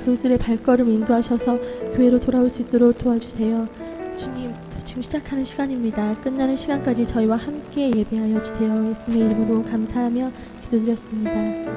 그들의 발걸음 인도하셔서 교회로 돌아올 수 있도록 도와주세요. 주님, 지금 시작하는 시간입니다. 끝나는 시간까지 저희와 함께 예배하여 주세요. 예수님의 이름으로 감사하며 기도드렸습니다.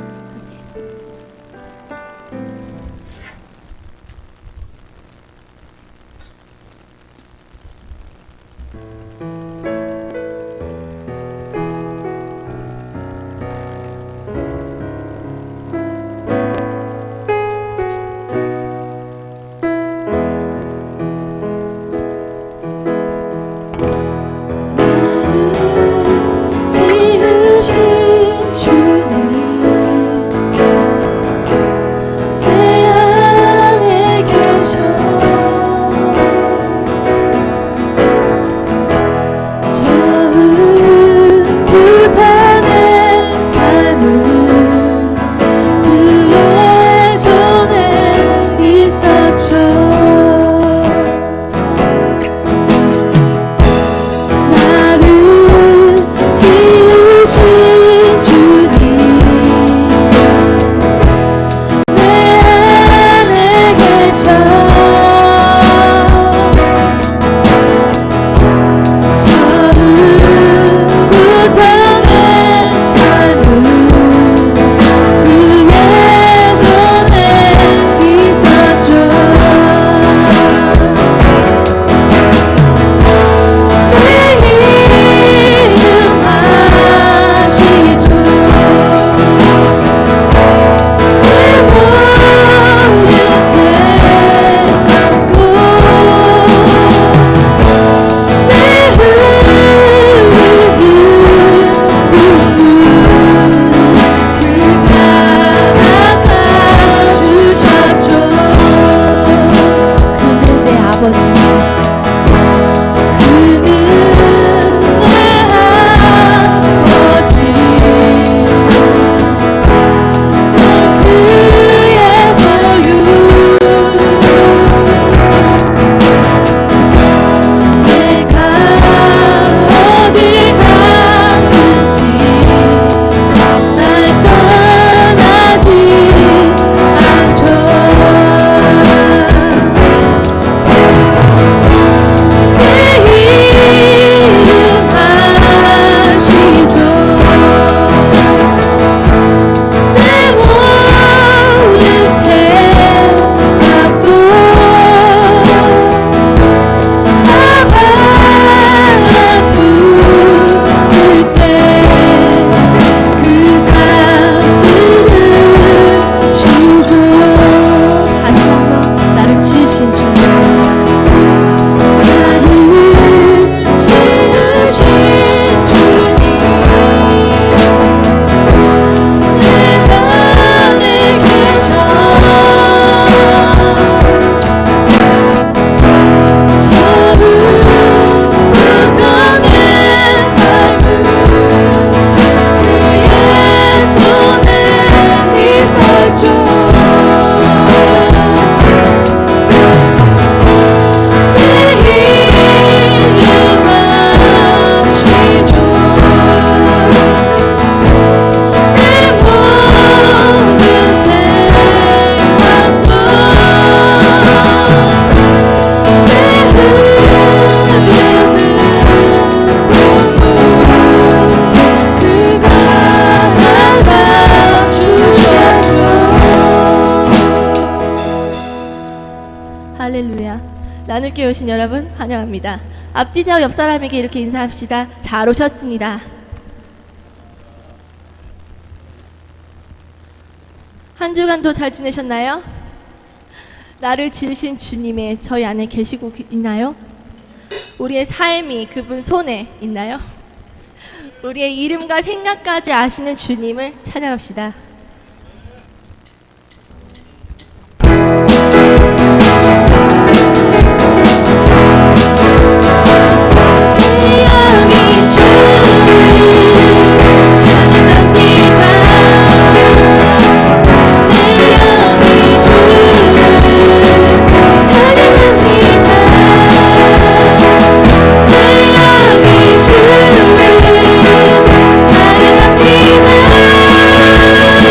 나눌교회 오신 여러분 환영합니다. 앞뒤 좌우 옆 사람에게 이렇게 인사합시다. 잘 오셨습니다. 한 주간도 잘 지내셨나요? 나를 지으신 주님의 저희 안에 계시고 있나요? 우리의 삶이 그분 손에 있나요? 우리의 이름과 생각까지 아시는 주님을 찬양합시다. 찬양합니다.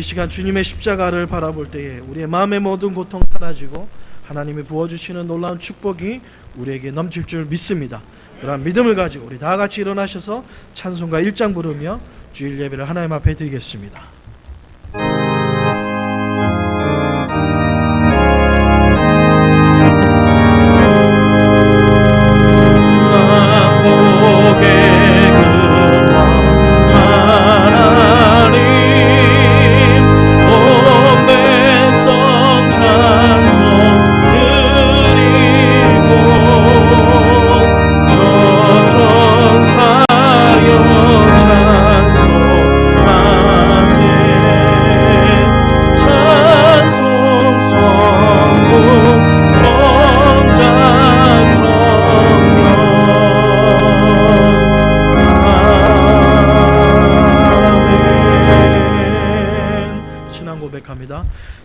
시간 주님의 십자가를 바라볼 때에 우리의 마음의 모든 고통 사라지고 하나님이 부어주시는 놀라운 축복이 우리에게 넘칠 줄 믿습니다. 그런 믿음을 가지고 우리 다 같이 일어나셔서 찬송가 1장 부르며 주일 예배를 하나님 앞에 드리겠습니다.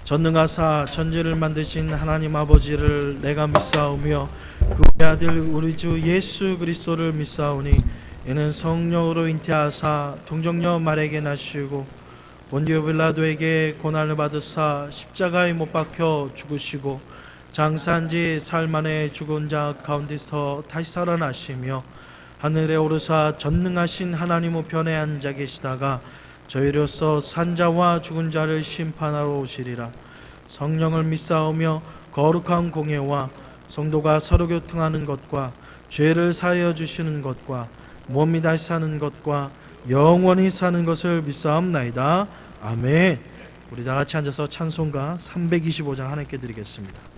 전능하사 천지를 만드신 하나님 아버지를 내가 믿사오며 그의 아들 우리 주 예수 그리스도를 믿사오니 이는 성령으로 잉태하사 동정녀 마리아에게 나시고 본디오 빌라도에게 고난을 받으사 십자가에 못 박혀 죽으시고 장사한 지 사흘 만에 죽은 자 가운데서 다시 살아나시며 하늘에 오르사 전능하신 하나님 우편에 앉아 계시다가 저희로서 산자와 죽은 자를 심판하러 오시리라. 성령을 믿사오며 거룩한 공예와 성도가 서로 교통하는 것과 죄를 사하여 주시는 것과 몸이 다시 사는 것과 영원히 사는 것을 믿사옵나이다. 아멘. 우리 다 같이 앉아서 찬송가 325장 하나님께 드리겠습니다.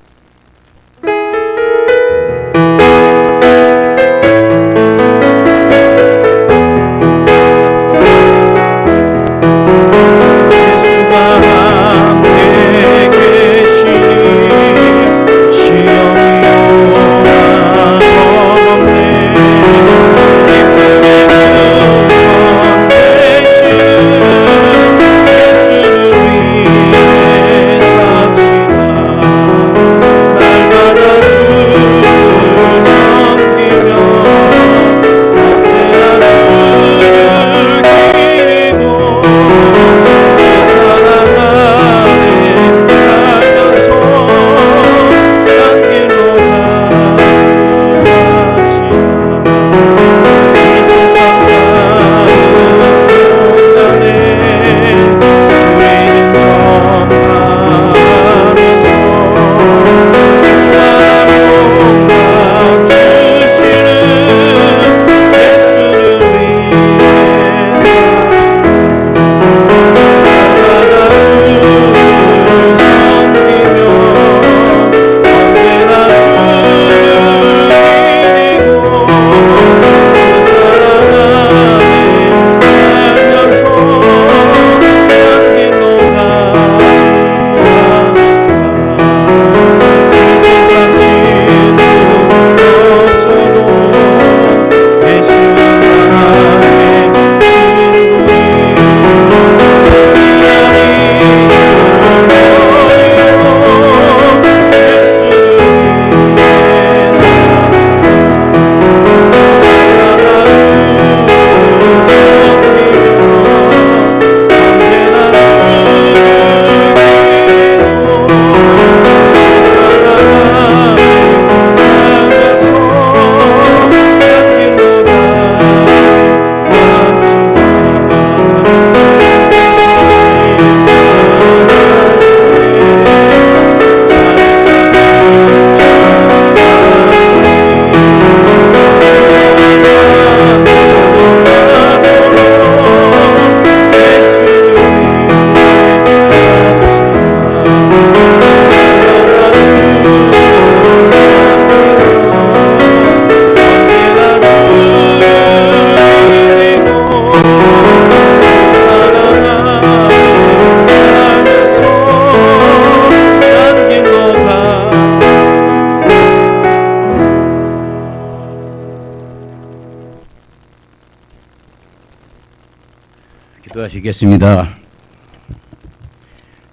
기도하시겠습니다.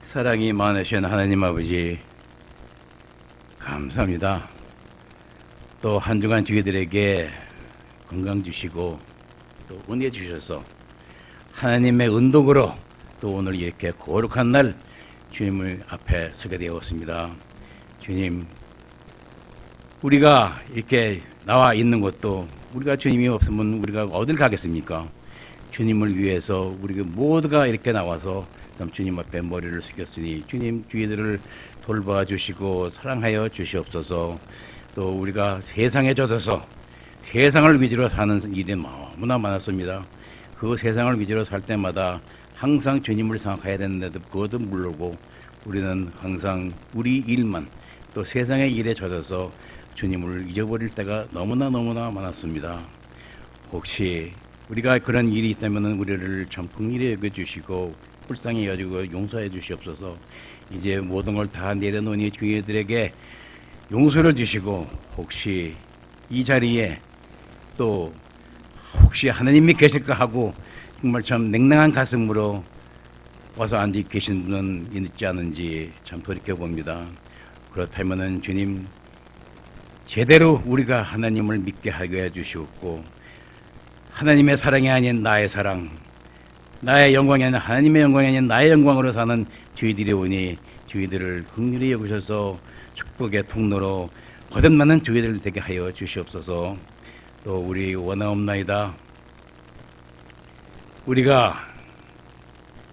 사랑이 많으신 하나님 아버지, 감사합니다. 또 한 주간 저희들에게 건강 주시고 또 은혜 주셔서 하나님의 은덕으로 또 오늘 이렇게 거룩한 날 주님을 앞에 서게 되었습니다. 주님, 우리가 이렇게 나와 있는 것도 우리가 주님이 없으면 우리가 어딜 가겠습니까? 주님을 위해서 우리 모두가 이렇게 나와서 참 주님 앞에 머리를 숙였으니 주님 주의들을 돌봐 주시고 사랑하여 주시옵소서. 또 우리가 세상에 젖어서 세상을 위주로 사는 일이 너무나 많았습니다. 그 세상을 위주로 살 때마다 항상 주님을 생각해야 되는데도 그것도 모르고 우리는 항상 우리 일만 또 세상의 일에 젖어서 주님을 잊어버릴 때가 너무나 많았습니다. 혹시 우리가 그런 일이 있다면 우리를 참 긍휼히 여겨주시고 불쌍히 여기고 용서해 주시옵소서. 이제 모든 걸 다 내려놓으니 주의들에게 용서를 주시고 혹시 이 자리에 또 혹시 하나님이 계실까 하고 정말 참 냉랭한 가슴으로 와서 앉아 계신 분은 있지 않은지 참 돌이켜봅니다. 그렇다면 주님 제대로 우리가 하나님을 믿게 하게 해주시옵고 하나님의 사랑이 아닌 나의 사랑, 나의 영광이 아닌 하나님의 영광이 아닌 나의 영광으로 사는 저희들이 오니 저희들을 긍휼히 여기셔서 축복의 통로로 거듭나는 저희들 되게 하여 주시옵소서. 또 우리 원하옵나이다. 우리가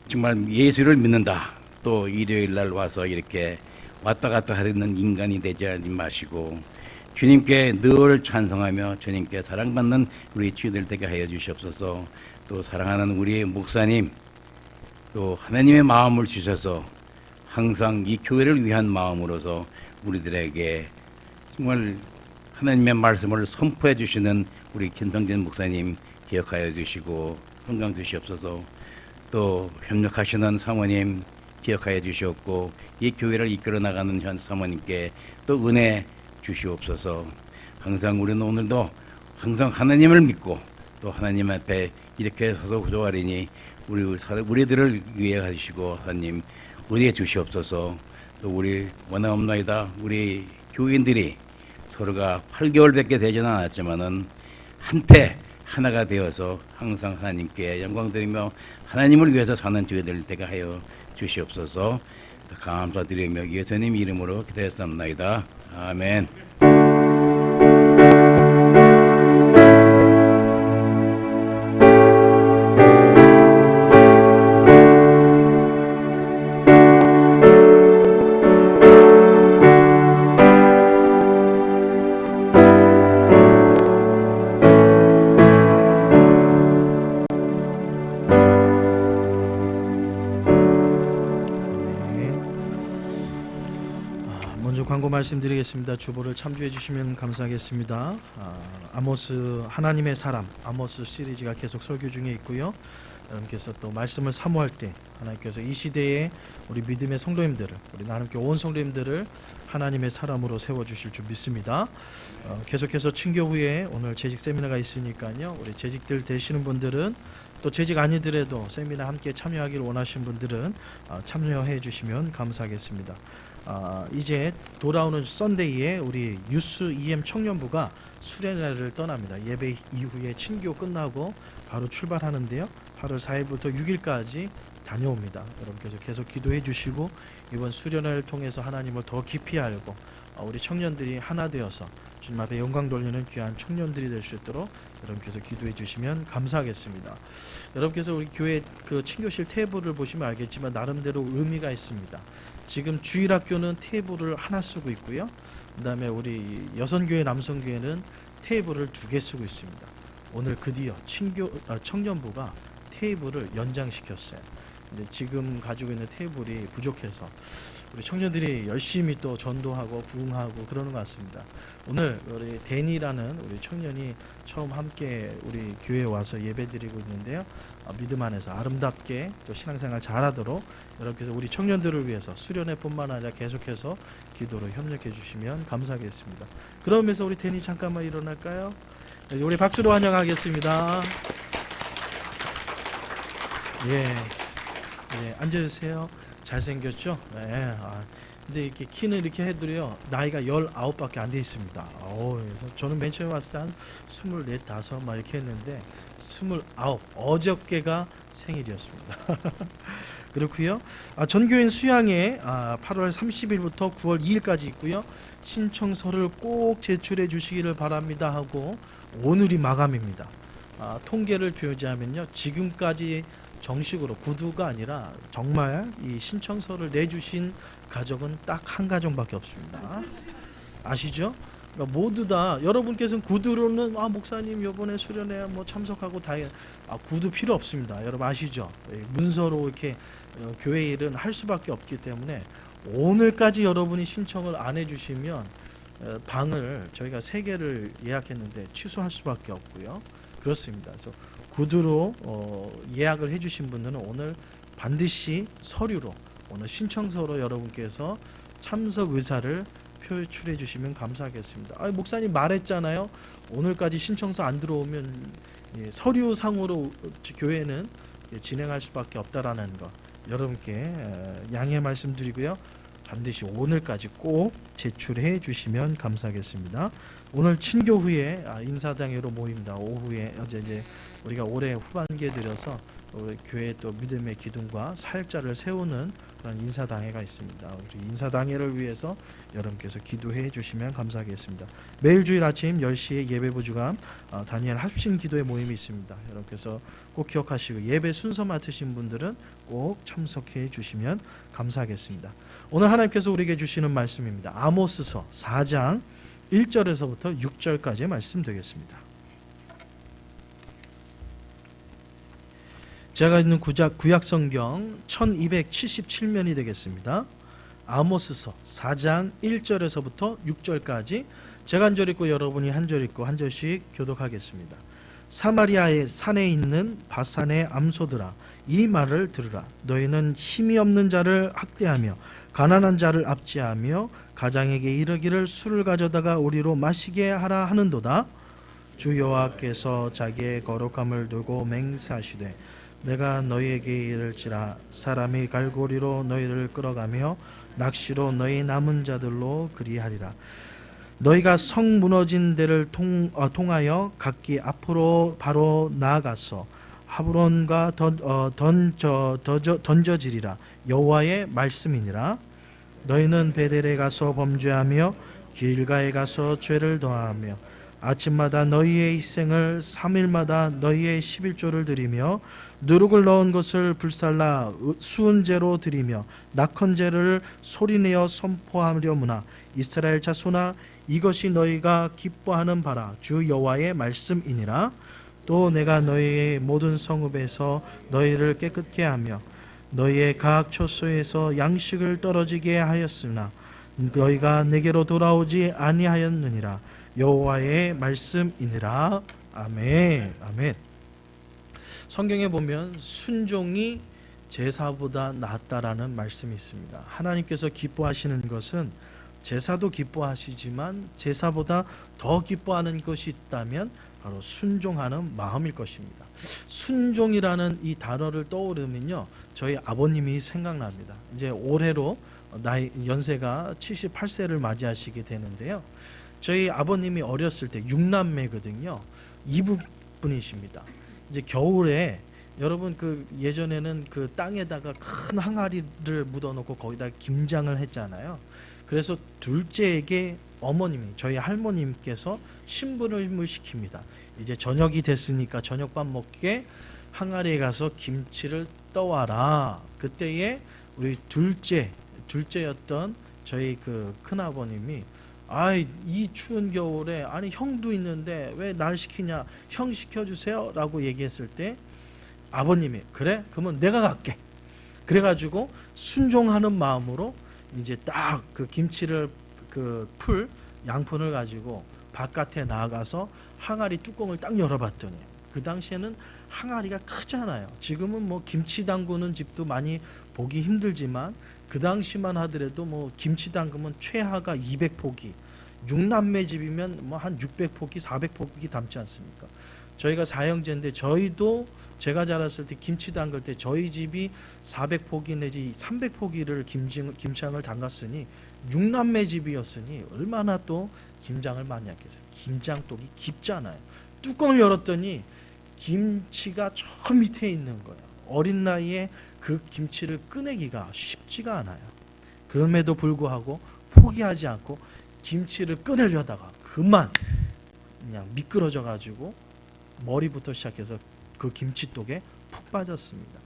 정말 예수를 믿는다. 또 일요일 날 와서 이렇게 왔다 갔다 하는 인간이 되지 마시고 주님께 늘 찬송하며 주님께 사랑받는 우리 주들 되게 하여 주시옵소서. 또 사랑하는 우리 목사님 또 하나님의 마음을 주셔서 항상 이 교회를 위한 마음으로서 우리들에게 정말 하나님의 말씀을 선포해 주시는 우리 김성진 목사님 기억하여 주시고 건강 주시옵소서. 또 협력하시는 사모님 기억하여 주시옵고 이 교회를 이끌어 나가는 현 사모님께 또 은혜 주시옵소서. 항상 우리는 오늘도 항상 하나님을 믿고 또 하나님 앞에 이렇게 서서 구조하리니 우리들을 위해 하시고 하나님 은혜 주시옵소서. 또 우리 원하옵나이다. 우리 교인들이 서로가 8개월밖에 되지는 않았지만은 한때 하나가 되어서 항상 하나님께 영광드리며 하나님을 위해서 사는 저희들 되게 하여 주시옵소서. 감사드리며 예수님 이름으로 기도했사옵나이다. 아멘. 광고 말씀드리겠습니다. 주보를 참조해 주시면 감사하겠습니다. 아모스 하나님의 사람 아모스 시리즈가 계속 설교 중에 있고요. 여러분께서 또 말씀을 사모할 때 하나님께서 이 시대에 우리 믿음의 성도님들을 우리 나눔교회 온 성도님들을 하나님의 사람으로 세워주실 줄 믿습니다. 계속해서 친교 후에 오늘 재직 세미나가 있으니까요. 우리 재직들 되시는 분들은 또 재직 아니더라도 세미나 함께 참여하기를 원하시는 분들은 참여해 주시면 감사하겠습니다. 이제 돌아오는 썬데이에 우리 유스 EM 청년부가 수련회를 떠납니다. 예배 이후에 친교 끝나고 바로 출발하는데요. 8월 4일부터 6일까지 다녀옵니다. 여러분께서 계속 기도해 주시고 이번 수련회를 통해서 하나님을 더 깊이 알고 우리 청년들이 하나 되어서 주님 앞에 영광 돌리는 귀한 청년들이 될 수 있도록 여러분께서 기도해 주시면 감사하겠습니다. 여러분께서 우리 교회 그 친교실 테이블을 보시면 알겠지만 나름대로 의미가 있습니다. 지금 주일학교는 테이블을 하나 쓰고 있고요. 그 다음에 우리 여성교회 남성교회는 테이블을 2개 쓰고 있습니다. 오늘 드디어 청년부가 테이블을 연장시켰어요. 근데 지금 가지고 있는 테이블이 부족해서 우리 청년들이 열심히 또 전도하고 부흥하고 그러는 것 같습니다. 오늘 우리 데니라는 우리 청년이 처음 함께 우리 교회에 와서 예배드리고 있는데요. 믿음 안에서 아름답게 또 신앙생활 잘하도록 여러분께서 우리 청년들을 위해서 수련회뿐만 아니라 계속해서 기도로 협력해 주시면 감사하겠습니다. 그러면서 우리 데니 잠깐만 일어날까요? 이제 우리 박수로 환영하겠습니다. 예, 앉아주세요. 잘생겼죠? 네. 근데 이렇게 키는 이렇게 해도요 나이가 19밖에 안 돼 있습니다. 그래서 저는 맨 처음에 왔을 때 한 24, 5 막 이렇게 했는데 29. 어저께가 생일이었습니다. 그렇고요. 전교인 수양회 8월 30일부터 9월 2일까지 있고요. 신청서를 꼭 제출해 주시기를 바랍니다 하고 오늘이 마감입니다. 통계를 표지하면요, 지금까지 정식으로 구두가 아니라 정말 이 신청서를 내주신 가족은 딱 한 가정밖에 없습니다. 아시죠? 그러니까 모두 다 여러분께서는 구두로는 목사님 이번에 수련회 뭐 참석하고 다 구두 필요 없습니다. 여러분 아시죠? 문서로 이렇게 교회 일은 할 수밖에 없기 때문에 오늘까지 여러분이 신청을 안 해주시면 방을 저희가 3개를 예약했는데 취소할 수밖에 없고요. 그렇습니다. 그래서 구두로 예약을 해주신 분들은 오늘 반드시 서류로 오늘 신청서로 여러분께서 참석 의사를 표출해 주시면 감사하겠습니다. 목사님 말했잖아요. 오늘까지 신청서 안 들어오면 서류상으로 교회는 진행할 수밖에 없다라는 거 여러분께 양해 말씀드리고요. 반드시 오늘까지 꼭 제출해 주시면 감사하겠습니다. 오늘 친교 후에 인사당회로 모입니다. 오후에 이제 우리가 올해 후반기에 들여서 우리 교회 또 믿음의 기둥과 사역자를 세우는 그런 인사당회가 있습니다. 우리 인사당회를 위해서 여러분께서 기도해 주시면 감사하겠습니다. 매일 주일 아침 10시에 예배부 주간 다니엘 합심 기도의 모임이 있습니다. 여러분께서 꼭 기억하시고 예배 순서 맡으신 분들은 꼭 참석해 주시면 감사하겠습니다. 오늘 하나님께서 우리에게 주시는 말씀입니다. 아모스서 4장 1절에서부터 6절까지의 말씀 되겠습니다. 제가 있는 구약성경 1277면이 되겠습니다. 아모스서 4장 1절에서부터 6절까지 제가 한 절 읽고 여러분이 한 절 읽고 한 절씩 교독하겠습니다. 사마리아의 산에 있는 바산의 암소들아, 이 말을 들으라. 너희는 힘이 없는 자를 학대하며 가난한 자를 압제하며 가장에게 이르기를 술을 가져다가 우리로 마시게 하라 하는도다. 주 여호와께서 자기의 거룩함을 두고 맹세하시되 내가 너희에게 이를지라. 사람이 갈고리로 너희를 끌어가며 낚시로 너희 남은 자들로 그리하리라. 너희가 성 무너진 데를 통하여 각기 앞으로 바로 나아가서 하브론과 던져지리라. 여호와의 말씀이니라. 너희는 베델에 가서 범죄하며 길가에 가서 죄를 더하며 아침마다 너희의 희생을 3일마다 너희의 11조를 드리며 누룩을 넣은 것을 불살라 수은제로 드리며 낙헌제를 소리내어 선포하려무나. 이스라엘 자손아, 이것이 너희가 기뻐하는 바라. 주 여호와의 말씀이니라. 또 내가 너희의 모든 성읍에서 너희를 깨끗게 하며 너희의 각 처소에서 양식을 떨어지게 하였으나 너희가 내게로 돌아오지 아니하였느니라. 여호와의 말씀이니라. 아멘. 아멘. 성경에 보면 순종이 제사보다 낫다라는 말씀이 있습니다. 하나님께서 기뻐하시는 것은 제사도 기뻐하시지만 제사보다 더 기뻐하는 것이 있다면 바로 순종하는 마음일 것입니다. 순종이라는 이 단어를 떠오르면요, 저희 아버님이 생각납니다. 이제 올해로 연세가 78세를 맞이하시게 되는데요. 저희 아버님이 어렸을 때 6남매거든요. 이북 분이십니다. 이제 겨울에 여러분 예전에는 그 땅에다가 큰 항아리를 묻어놓고 거기다 김장을 했잖아요. 그래서 둘째에게 어머님이 저희 할머님께서 심부름을 시킵니다. 이제 저녁이 됐으니까 저녁밥 먹게 항아리에 가서 김치를 떠와라. 그때에 우리 둘째였던 저희 큰아버님이 이 추운 겨울에 형도 있는데 왜 날 시키냐, 형 시켜주세요 라고 얘기했을 때 아버님이 그래? 그러면 내가 갈게. 그래가지고 순종하는 마음으로 이제 딱 김치를 양푼을 가지고 바깥에 나가서 항아리 뚜껑을 딱 열어봤더니 그 당시에는 항아리가 크잖아요. 지금은 뭐 김치 담그는 집도 많이 보기 힘들지만 그 당시만 하더라도 김치 담그면 최하가 200포기, 6남매 집이면 한 600포기, 400포기 담지 않습니까? 저희가 4형제인데 저희도 제가 자랐을 때 김치 담글 때 저희 집이 400포기 내지 300포기를 김장을 담갔으니 6남매 집이었으니 얼마나 또 김장을 많이 했겠어요. 김장독이 깊잖아요. 뚜껑을 열었더니 김치가 저 밑에 있는 거예요. 어린 나이에 그 김치를 꺼내기가 쉽지가 않아요. 그럼에도 불구하고 포기하지 않고 김치를 꺼내려다가 그만 그냥 미끄러져 가지고 머리부터 시작해서 그 김치독에 푹 빠졌습니다.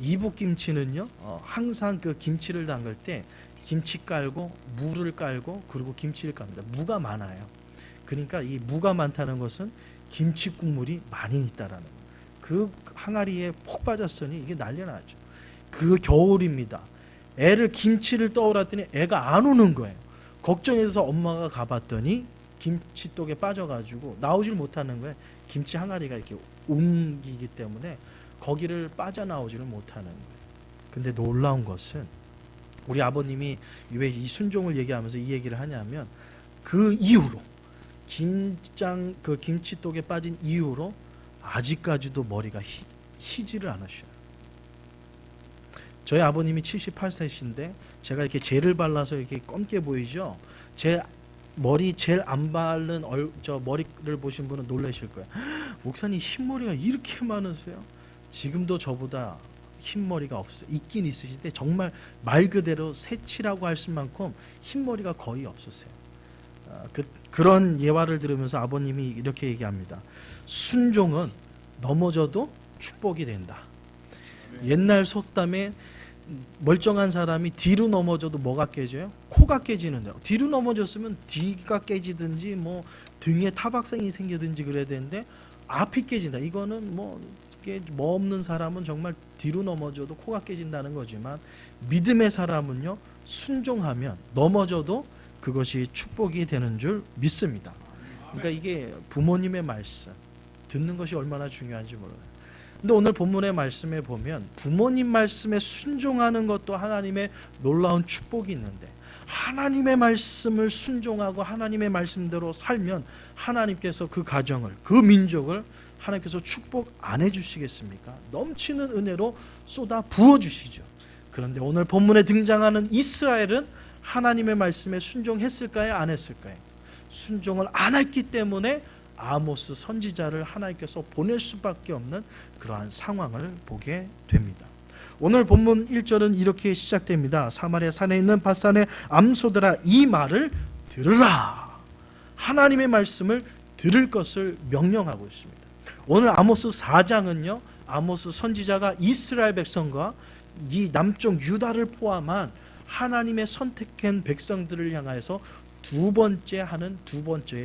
이북김치는요, 항상 그 김치를 담글 때 김치 깔고 무를 깔고 그리고 김치를 깝니다. 무가 많아요. 그러니까 이 무가 많다는 것은 김치 국물이 많이 있다라는 거예요. 그 항아리에 푹 빠졌으니 이게 난리 나죠. 그 겨울입니다. 애를 김치를 떠오랐더니 애가 안 오는 거예요. 걱정해서 엄마가 가봤더니 김치독에 빠져가지고 나오질 못하는 거예요. 김치 항아리가 이렇게 옮기기 때문에 거기를 빠져나오지를 못하는 거예요. 근데 놀라운 것은 우리 아버님이 왜 이 순종을 얘기하면서 이 얘기를 하냐면 그 이후로 그 김치독에 빠진 이후로 아직까지도 머리가 희지를 않으셔요. 저희 아버님이 78세신데 제가 이렇게 젤을 발라서 이렇게 검게 보이죠? 제 머리 젤 안 바른 저 머리를 보신 분은 놀라실 거예요. 목사님 흰머리가 이렇게 많으세요? 지금도 저보다 흰머리가 없어요. 있긴 있으신데 정말 말 그대로 새치라고 할 수만큼 흰머리가 거의 없으세요. 그런 예화를 들으면서 아버님이 이렇게 얘기합니다. 순종은 넘어져도 축복이 된다. 옛날 속담에 멀쩡한 사람이 뒤로 넘어져도 뭐가 깨져요? 코가 깨지는데요. 뒤로 넘어졌으면 뒤가 깨지든지 뭐 등에 타박상이 생기든지 그래야 되는데 앞이 깨진다. 이거는 뭐 없는 사람은 정말 뒤로 넘어져도 코가 깨진다는 거지만 믿음의 사람은요, 순종하면 넘어져도 그것이 축복이 되는 줄 믿습니다. 그러니까 이게 부모님의 말씀 듣는 것이 얼마나 중요한지 몰라요. 근데 오늘 본문의 말씀에 보면 부모님 말씀에 순종하는 것도 하나님의 놀라운 축복이 있는데 하나님의 말씀을 순종하고 하나님의 말씀대로 살면 하나님께서 그 가정을, 그 민족을 하나님께서 축복 안 해주시겠습니까? 넘치는 은혜로 쏟아 부어주시죠. 그런데 오늘 본문에 등장하는 이스라엘은 하나님의 말씀에 순종했을까요? 안 했을까요? 순종을 안 했기 때문에 아모스 선지자를 하나님께서 보낼 수밖에 없는 그러한 상황을 보게 됩니다. 오늘 본문 1절은 이렇게 시작됩니다. 사마리아 산에 있는 밧산의 암소들아 이 말을 들으라. 하나님의 말씀을 들을 것을 명령하고 있습니다. 오늘 아모스 4장은요, 아모스 선지자가 이스라엘 백성과 이 남쪽 유다를 포함한 하나님의 선택한 백성들을 향해서 두 번째의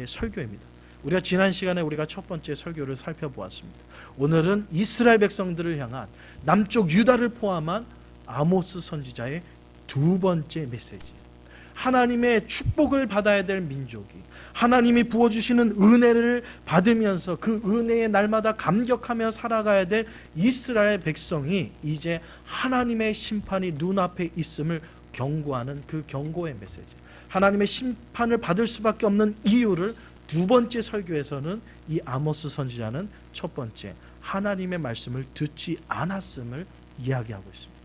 설교입니다. 우리가 지난 시간에 우리가 첫 번째 설교를 살펴보았습니다. 오늘은 이스라엘 백성들을 향한 남쪽 유다를 포함한 아모스 선지자의 두 번째 메시지. 하나님의 축복을 받아야 될 민족이 하나님이 부어주시는 은혜를 받으면서 그 은혜에 날마다 감격하며 살아가야 될 이스라엘 백성이 이제 하나님의 심판이 눈앞에 있음을 경고하는 그 경고의 메시지. 하나님의 심판을 받을 수밖에 없는 이유를 두 번째 설교에서는 이 아모스 선지자는 첫 번째 하나님의 말씀을 듣지 않았음을 이야기하고 있습니다.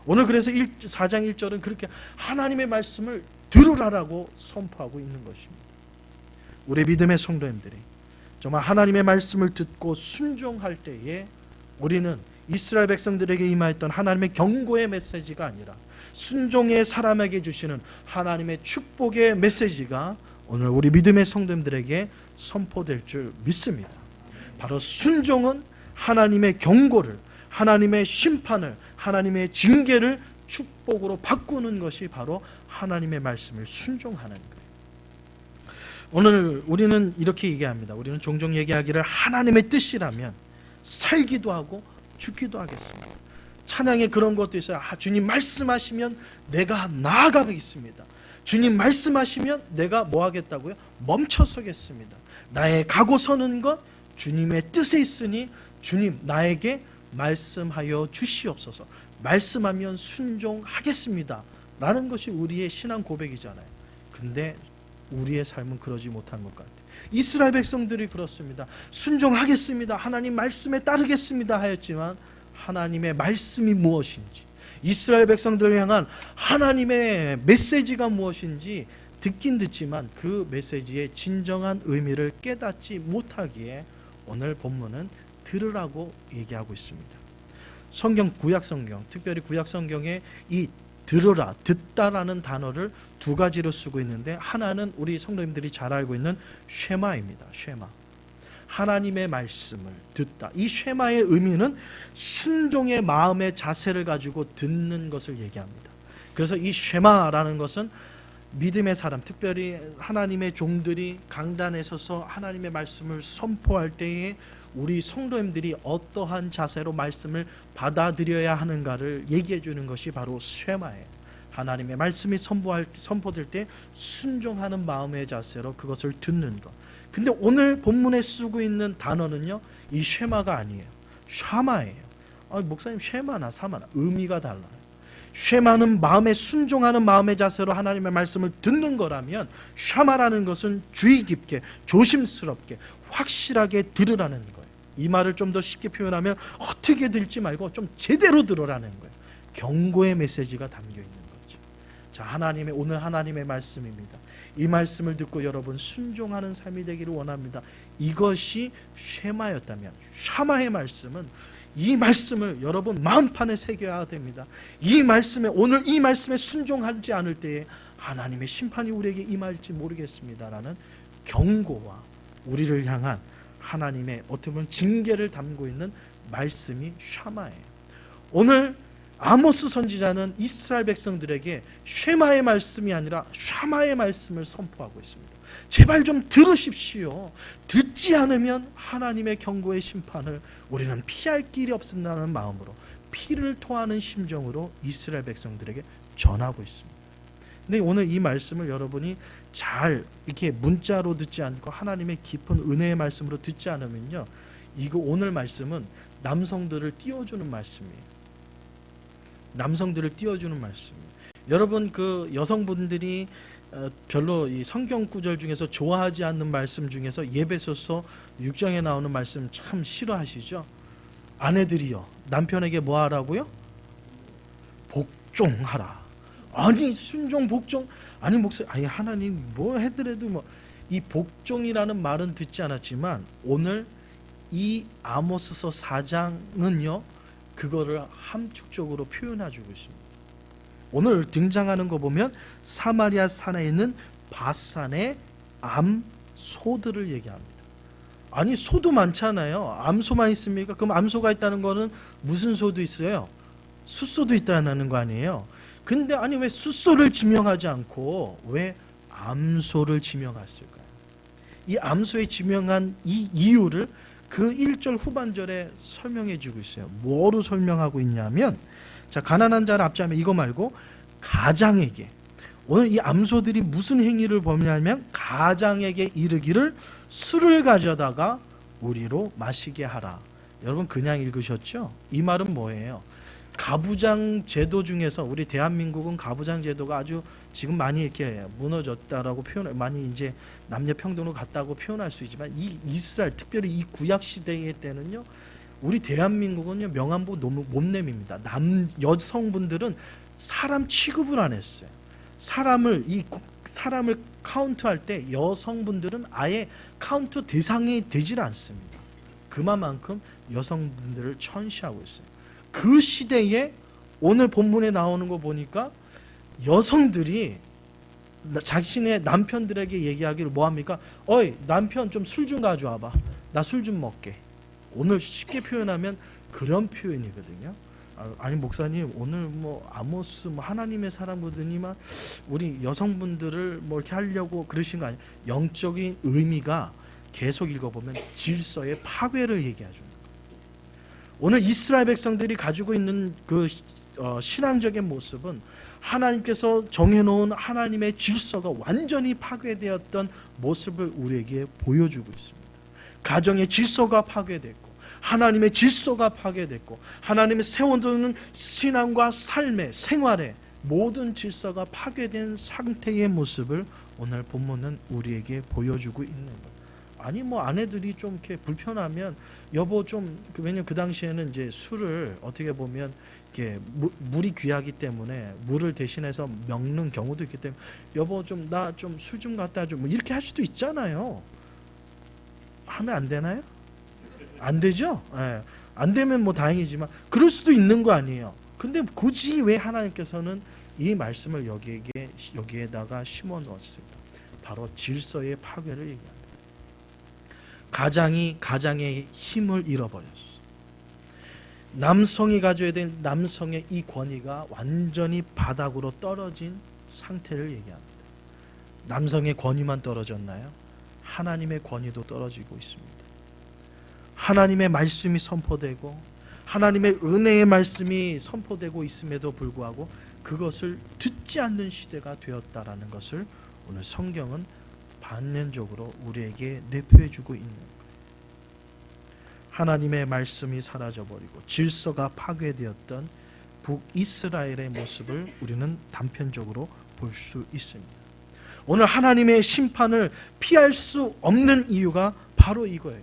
오늘 그래서 4장 1절은 그렇게 하나님의 말씀을 들으라라고 선포하고 있는 것입니다. 우리 믿음의 성도님들이 정말 하나님의 말씀을 듣고 순종할 때에 우리는 이스라엘 백성들에게 임하였던 하나님의 경고의 메시지가 아니라 순종의 사람에게 주시는 하나님의 축복의 메시지가 오늘 우리 믿음의 성도님들에게 선포될 줄 믿습니다. 바로 순종은 하나님의 경고를, 하나님의 심판을, 하나님의 징계를 축복으로 바꾸는 것이 바로 하나님의 말씀을 순종하는 거예요. 오늘 우리는 이렇게 얘기합니다. 우리는 종종 얘기하기를 하나님의 뜻이라면 살기도 하고 죽기도 하겠습니다. 찬양에 그런 것도 있어요. 주님 말씀하시면 내가 나아가겠습니다. 주님 말씀하시면 내가 뭐 하겠다고요? 멈춰서겠습니다. 나의 가고 서는 것 주님의 뜻에 있으니 주님 나에게 말씀하여 주시옵소서. 말씀하면 순종하겠습니다 라는 것이 우리의 신앙 고백이잖아요. 근데 우리의 삶은 그러지 못한 것 같아요. 이스라엘 백성들이 그렇습니다. 순종하겠습니다, 하나님 말씀에 따르겠습니다 하였지만 하나님의 말씀이 무엇인지, 이스라엘 백성들을 향한 하나님의 메시지가 무엇인지 듣긴 듣지만 그 메시지의 진정한 의미를 깨닫지 못하기에 오늘 본문은 들으라고 얘기하고 있습니다. 성경 구약 성경, 특별히 구약 성경에 이 들으라, 듣다라는 단어를 두 가지로 쓰고 있는데 하나는 우리 성도님들이 잘 알고 있는 쉐마입니다. 쉐마. 하나님의 말씀을 듣다. 이 쉐마의 의미는 순종의 마음의 자세를 가지고 듣는 것을 얘기합니다. 그래서 이 쉐마라는 것은 믿음의 사람, 특별히 하나님의 종들이 강단에 서서 하나님의 말씀을 선포할 때에 우리 성도님들이 어떠한 자세로 말씀을 받아들여야 하는가를 얘기해 주는 것이 바로 쉐마예요. 하나님의 말씀이 선포될 때 순종하는 마음의 자세로 그것을 듣는 것. 근데 오늘 본문에 쓰고 있는 단어는요, 이 쉐마가 아니에요. 샤마예요. 목사님, 쉐마나 사마나 의미가 달라요. 쉐마는 마음에 순종하는 마음의 자세로 하나님의 말씀을 듣는 거라면, 샤마라는 것은 주의 깊게, 조심스럽게, 확실하게 들으라는 거예요. 이 말을 좀 더 쉽게 표현하면 어떻게 들지 말고 좀 제대로 들으라는 거예요. 경고의 메시지가 담겨 있는 거죠. 자, 오늘 하나님의 말씀입니다. 이 말씀을 듣고 여러분 순종하는 삶이 되기를 원합니다. 이것이 쉐마였다면, 샤마의 말씀은 이 말씀을 여러분 마음판에 새겨야 됩니다. 오늘 이 말씀에 순종하지 않을 때에 하나님의 심판이 우리에게 임할지 모르겠습니다라는 경고와 우리를 향한 하나님의 어떻게 보면 징계를 담고 있는 말씀이 샤마예요. 오늘 아모스 선지자는 이스라엘 백성들에게 쉐마의 말씀이 아니라 샤마의 말씀을 선포하고 있습니다. 제발 좀 들으십시오. 듣지 않으면 하나님의 경고의 심판을 우리는 피할 길이 없다는 마음으로, 피를 토하는 심정으로 이스라엘 백성들에게 전하고 있습니다. 근데 오늘 이 말씀을 여러분이 잘 이렇게 문자로 듣지 않고 하나님의 깊은 은혜의 말씀으로 듣지 않으면요, 이거 오늘 말씀은 남성들을 띄워주는 말씀이에요. 남성들을 띄워주는 말씀이에요. 여러분, 그 여성분들이 별로 이 성경 구절 중에서 좋아하지 않는 말씀 중에서 예배소서 6장에 나오는 말씀 참 싫어하시죠? 아내들이요, 남편에게 뭐 하라고요? 복종하라. 아니, 순종 복종, 아니 목사님, 아니 하나님 뭐 해더라도 뭐, 이 복종이라는 말은 듣지 않았지만 오늘 이 아모스서 4장은요 그거를 함축적으로 표현해주고 있습니다. 오늘 등장하는 거 보면 사마리아 산에 있는 바산의 암소들을 얘기합니다. 아니, 소도 많잖아요. 암소만 있습니까? 그럼 암소가 있다는 거는 무슨 소도 있어요? 숫소도 있다는 거 아니에요? 근데 아니, 왜 숫소를 지명하지 않고 왜 암소를 지명했을까요? 이 암소에 지명한 이 이유를 그 1절 후반절에 설명해 주고 있어요. 뭐로 설명하고 있냐면, 자, 가난한 자를 압제하면 이거 말고 가장에게, 오늘 이 암소들이 무슨 행위를 범냐면 가장에게 이르기를 술을 가져다가 우리로 마시게 하라. 여러분 그냥 읽으셨죠? 이 말은 뭐예요? 가부장 제도 중에서 우리 대한민국은 가부장 제도가 아주 지금 많이 이렇게 무너졌다라고 많이 이제 남녀 평등으로 갔다고 표현할 수 있지만, 이 이스라엘, 특별히 이 구약 시대 때는요, 우리 대한민국은요 명함보 못 내밉니다. 여성분들은 사람 취급을 안 했어요. 사람을 카운트할 때 여성분들은 아예 카운트 대상이 되질 않습니다. 그만큼 여성분들을 천시하고 있어요. 그 시대에 오늘 본문에 나오는 거 보니까 여성들이 자신의 남편들에게 얘기하기를 뭐합니까? 어이, 남편 좀 술 좀 가져와봐. 나 술 좀 먹게. 오늘 쉽게 표현하면 그런 표현이거든요. 아니 목사님, 오늘 뭐 아모스 뭐 하나님의 사람거든요, 우리 여성분들을 뭐 이렇게 하려고 그러신 거 아니에요? 영적인 의미가 계속 읽어보면 질서의 파괴를 얘기하죠. 오늘 이스라엘 백성들이 가지고 있는 그 신앙적인 모습은 하나님께서 정해놓은 하나님의 질서가 완전히 파괴되었던 모습을 우리에게 보여주고 있습니다. 가정의 질서가 파괴됐고, 하나님의 질서가 파괴됐고, 하나님의 세워두는 신앙과 삶의 생활의 모든 질서가 파괴된 상태의 모습을 오늘 본문은 우리에게 보여주고 있는 거예요. 아니 뭐 아내들이 좀 이렇게 불편하면 여보 좀, 왜냐면 그 당시에는 이제 술을 어떻게 보면 이렇게 물이 귀하기 때문에 물을 대신해서 먹는 경우도 있기 때문에 여보 좀 나 좀 술 좀 갖다 줘, 뭐 이렇게 할 수도 있잖아요. 하면 안 되나요? 안 되죠? 예. 안 되면 뭐 다행이지만 그럴 수도 있는 거 아니에요. 근데 굳이 왜 하나님께서는 이 말씀을 여기에다가 심어 넣었을까? 바로 질서의 파괴를 얘기합니다. 가장의 힘을 잃어버렸어. 남성이 가져야 될 남성의 이 권위가 완전히 바닥으로 떨어진 상태를 얘기합니다. 남성의 권위만 떨어졌나요? 하나님의 권위도 떨어지고 있습니다. 하나님의 말씀이 선포되고 하나님의 은혜의 말씀이 선포되고 있음에도 불구하고 그것을 듣지 않는 시대가 되었다라는 것을 오늘 성경은 반면적으로 우리에게 내포해주고 있는 거예요. 하나님의 말씀이 사라져버리고 질서가 파괴되었던 북이스라엘의 모습을 우리는 단편적으로 볼 수 있습니다. 오늘 하나님의 심판을 피할 수 없는 이유가 바로 이거예요.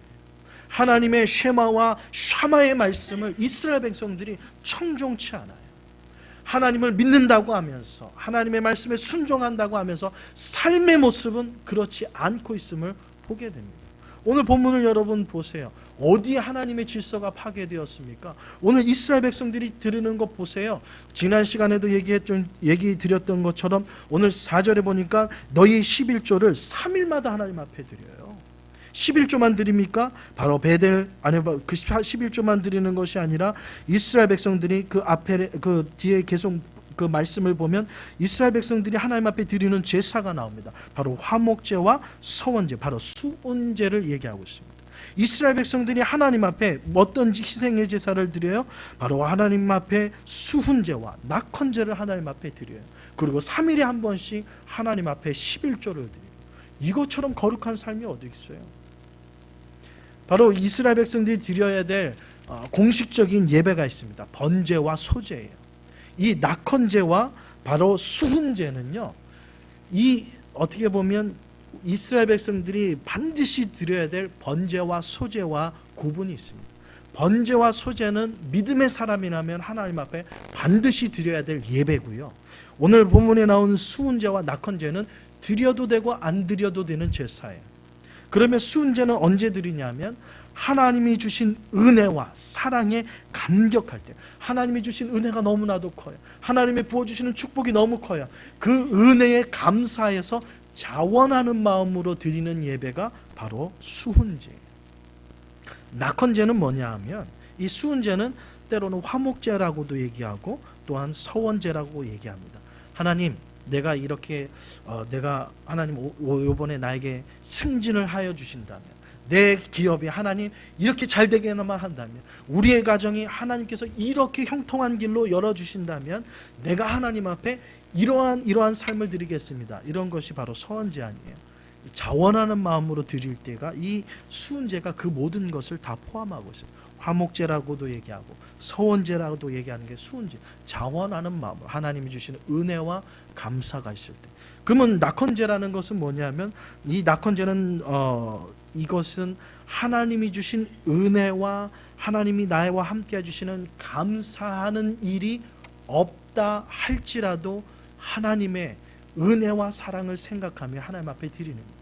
하나님의 쉐마와 샤마의 말씀을 이스라엘 백성들이 청종치 않아요. 하나님을 믿는다고 하면서 하나님의 말씀에 순종한다고 하면서 삶의 모습은 그렇지 않고 있음을 보게 됩니다. 오늘 본문을 여러분 보세요. 어디에 하나님의 질서가 파괴되었습니까? 오늘 이스라엘 백성들이 들으는 것 보세요. 지난 시간에도 얘기 드렸던 것처럼 오늘 4절에 보니까 너희 11조를 3일마다 하나님 앞에 드려요. 11조만 드립니까? 바로 베델 그 11조만 드리는 것이 아니라 이스라엘 백성들이 그 앞에 그 뒤에 계속 그 말씀을 보면 이스라엘 백성들이 하나님 앞에 드리는 제사가 나옵니다. 바로 화목제와 서원제, 바로 수은제를 얘기하고 있습니다. 이스라엘 백성들이 하나님 앞에 어떤 희생의 제사를 드려요? 바로 하나님 앞에 수훈제와 낙헌제를 하나님 앞에 드려요. 그리고 3일에 한 번씩 하나님 앞에 11조를 드려요. 이것처럼 거룩한 삶이 어디 있어요? 바로 이스라엘 백성들이 드려야 될 공식적인 예배가 있습니다. 번제와 소제예요. 이 낙헌제와 바로 수훈제는요, 이 어떻게 보면 이스라엘 백성들이 반드시 드려야 될 번제와 소제와 구분이 있습니다. 번제와 소제는 믿음의 사람이라면 하나님 앞에 반드시 드려야 될 예배고요. 오늘 본문에 나온 수훈제와 낙헌제는 드려도 되고 안 드려도 되는 제사예요. 그러면 수훈제는 언제 드리냐면 하나님이 주신 은혜와 사랑에 감격할 때, 하나님이 주신 은혜가 너무나도 커요. 하나님이 부어주시는 축복이 너무 커요. 그 은혜에 감사해서 자원하는 마음으로 드리는 예배가 바로 수훈제예요. 낙헌제는 뭐냐 하면 이 수훈제는 때로는 화목제라고도 얘기하고 또한 서원제라고 얘기합니다. 하나님, 내가 이렇게 내가 하나님 이번에 나에게 승진을 하여 주신다면, 내 기업이 하나님 이렇게 잘 되게만 한다면, 우리의 가정이 하나님께서 이렇게 형통한 길로 열어주신다면 내가 하나님 앞에 이러한 삶을 드리겠습니다. 이런 것이 바로 서원제 아니에요. 자원하는 마음으로 드릴 때가 이 수은제가 그 모든 것을 다 포함하고 있어요. 화목제라고도 얘기하고 서원제라고도 얘기하는 게 수은제, 자원하는 마음으로 하나님이 주시는 은혜와 감사가 있을 때. 그러면 낙헌제라는 것은 뭐냐면 이 낙헌제는 이것은 하나님이 주신 은혜와 하나님이 나와 함께 해주시는 감사하는 일이 없다 할지라도 하나님의 은혜와 사랑을 생각하며 하나님 앞에 드리는 거예요.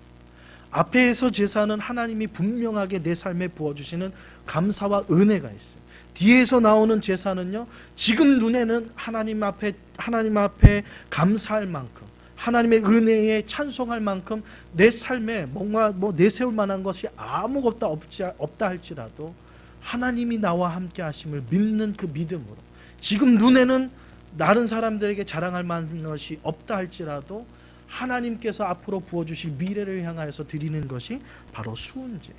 앞에서 제사는 하나님이 분명하게 내 삶에 부어주시는 감사와 은혜가 있어요. 뒤에서 나오는 제사는요, 지금 눈에는 하나님 앞에 감사할 만큼, 하나님의 은혜에 찬송할 만큼 내 삶에 뭔가 내세울 만한 것이 아무것도 없다 할지라도 하나님이 나와 함께 하심을 믿는 그 믿음으로, 지금 눈에는 다른 사람들에게 자랑할 만한 것이 없다 할지라도 하나님께서 앞으로 부어주실 미래를 향하여서 드리는 것이 바로 수은제,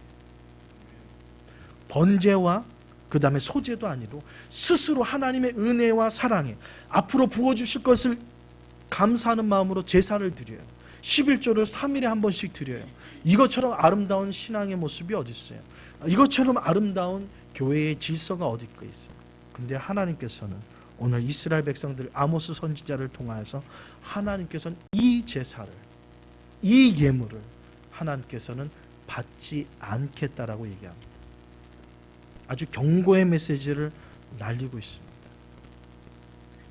번제와 그 다음에 소제도 아니고 스스로 하나님의 은혜와 사랑에 앞으로 부어주실 것을 감사하는 마음으로 제사를 드려요. 11조를 3일에 한 번씩 드려요. 이것처럼 아름다운 신앙의 모습이 어디 있어요? 이것처럼 아름다운 교회의 질서가 어디 있어요? 근데 하나님께서는 오늘 이스라엘 백성들, 아모스 선지자를 통하여서 하나님께서는 이 제사를, 이 예물을 하나님께서는 받지 않겠다라고 얘기합니다. 아주 경고의 메시지를 날리고 있습니다.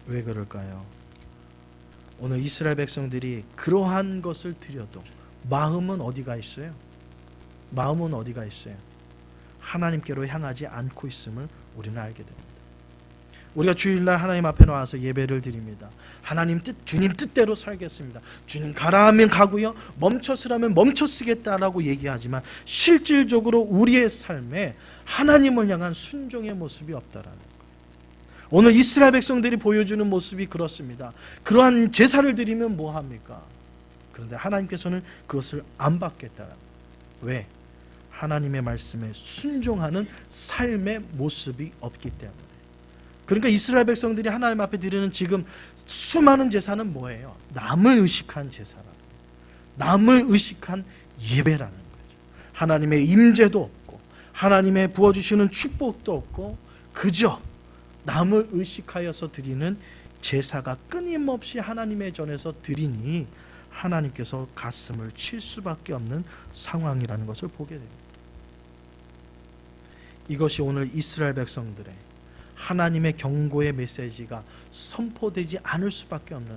왜 그럴까요? 오늘 이스라엘 백성들이 그러한 것을 드려도 마음은 어디가 있어요? 마음은 어디가 있어요? 하나님께로 향하지 않고 있음을 우리는 알게 됩니다. 우리가 주일날 하나님 앞에 나와서 예배를 드립니다. 하나님 뜻, 주님 뜻대로 살겠습니다. 주님 가라 하면 가고요, 멈춰서라면 멈춰쓰겠다라고 얘기하지만 실질적으로 우리의 삶에 하나님을 향한 순종의 모습이 없다라는 거예요. 오늘 이스라엘 백성들이 보여주는 모습이 그렇습니다. 그러한 제사를 드리면 뭐합니까? 그런데 하나님께서는 그것을 안 받겠다. 왜? 하나님의 말씀에 순종하는 삶의 모습이 없기 때문에. 그러니까 이스라엘 백성들이 하나님 앞에 드리는 지금 수많은 제사는 뭐예요? 남을 의식한 제사라. 남을 의식한 예배라는 거죠. 하나님의 임재도 없고 하나님의 부어주시는 축복도 없고 그저 남을 의식하여서 드리는 제사가 끊임없이 하나님의 전에서 드리니 하나님께서 가슴을 칠 수밖에 없는 상황이라는 것을 보게 됩니다. 이것이 오늘 이스라엘 백성들의 하나님의 경고의 메시지가 선포되지 않을 수밖에 없는,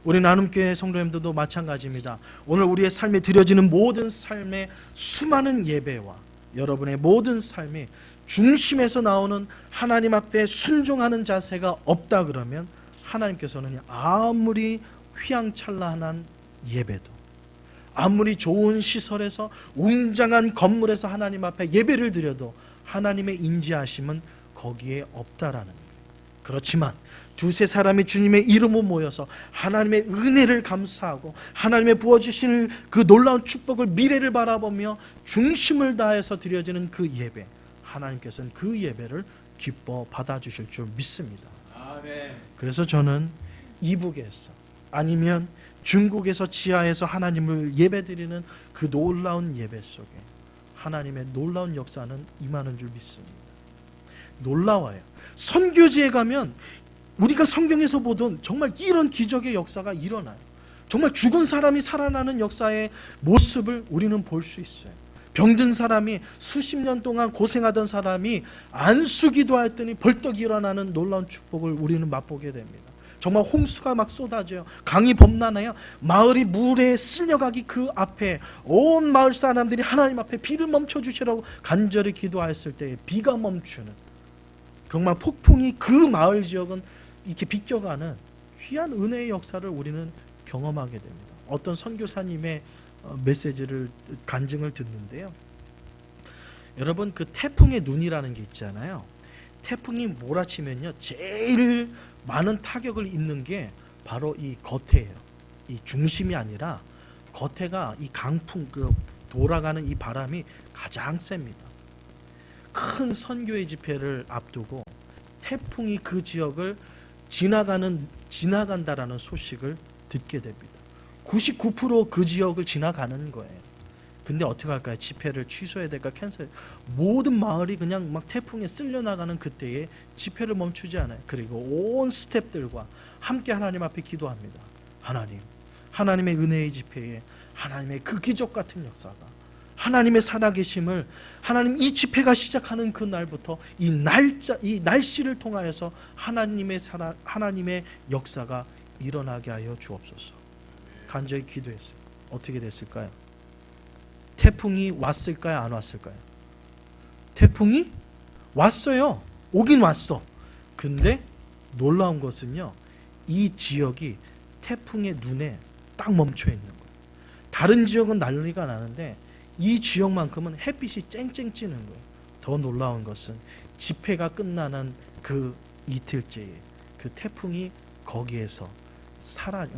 우리 나눔교회 성도님들도 마찬가지입니다. 오늘 우리의 삶에 드려지는 모든 삶의 수많은 예배와 여러분의 모든 삶이 중심에서 나오는 하나님 앞에 순종하는 자세가 없다 그러면 하나님께서는 아무리 휘황찬란한 예배도, 아무리 좋은 시설에서 웅장한 건물에서 하나님 앞에 예배를 드려도 하나님의 인지하심은 거기에 없다라는 거예요. 그렇지만 두세 사람이 주님의 이름으로 모여서 하나님의 은혜를 감사하고 하나님의 부어주신 그 놀라운 축복을, 미래를 바라보며 중심을 다해서 드려지는 그 예배, 하나님께서는 그 예배를 기뻐 받아주실 줄 믿습니다. 아멘. 그래서 저는 이북에서 아니면 중국에서 지하에서 하나님을 예배드리는 그 놀라운 예배 속에 하나님의 놀라운 역사는 임하는 줄 믿습니다. 놀라워요. 선교지에 가면 우리가 성경에서 보던 정말 이런 기적의 역사가 일어나요. 정말 죽은 사람이 살아나는 역사의 모습을 우리는 볼 수 있어요. 병든 사람이, 수십 년 동안 고생하던 사람이 안수기도 했더니 벌떡 일어나는 놀라운 축복을 우리는 맛보게 됩니다. 정말 홍수가 막 쏟아져요. 강이 범람해요. 마을이 물에 쓸려가기 그 앞에 온 마을 사람들이 하나님 앞에 비를 멈춰주시라고 간절히 기도하였을 때 비가 멈추는, 정말 폭풍이 그 마을 지역은 이렇게 비껴가는 귀한 은혜의 역사를 우리는 경험하게 됩니다. 어떤 선교사님의 메시지를, 간증을 듣는데요. 여러분, 그 태풍의 눈이라는 게 있잖아요. 태풍이 몰아치면요, 제일 많은 타격을 입는 게 바로 이 겉에예요. 이 중심이 아니라 겉에가, 이 강풍, 그 돌아가는 이 바람이 가장 셉니다. 큰 선교의 집회를 앞두고 태풍이 그 지역을 지나간다라는 소식을 듣게 됩니다. 99% 그 지역을 지나가는 거예요. 근데 어떻게 할까요? 집회를 취소해야 될까, 캔슬. 모든 마을이 그냥 막 태풍에 쓸려나가는 그때에 집회를 멈추지 않아요. 그리고 온 스태프들과 함께 하나님 앞에 기도합니다. 하나님, 하나님의 은혜의 집회에 하나님의 그 기적 같은 역사가, 하나님의 살아계심을, 하나님 이 집회가 시작하는 그 날부터 이 날씨를 통하여서 하나님의 역사가 일어나게 하여 주옵소서. 간절히 기도했어요. 어떻게 됐을까요? 태풍이 왔을까요? 안 왔을까요? 태풍이 왔어요. 오긴 왔어. 근데 놀라운 것은요, 이 지역이 태풍의 눈에 딱 멈춰 있는 거예요. 다른 지역은 난리가 나는데 이 지역만큼은 햇빛이 쨍쨍 찌는 거예요. 더 놀라운 것은 집회가 끝나는 그 이틀째에 그 태풍이 거기에서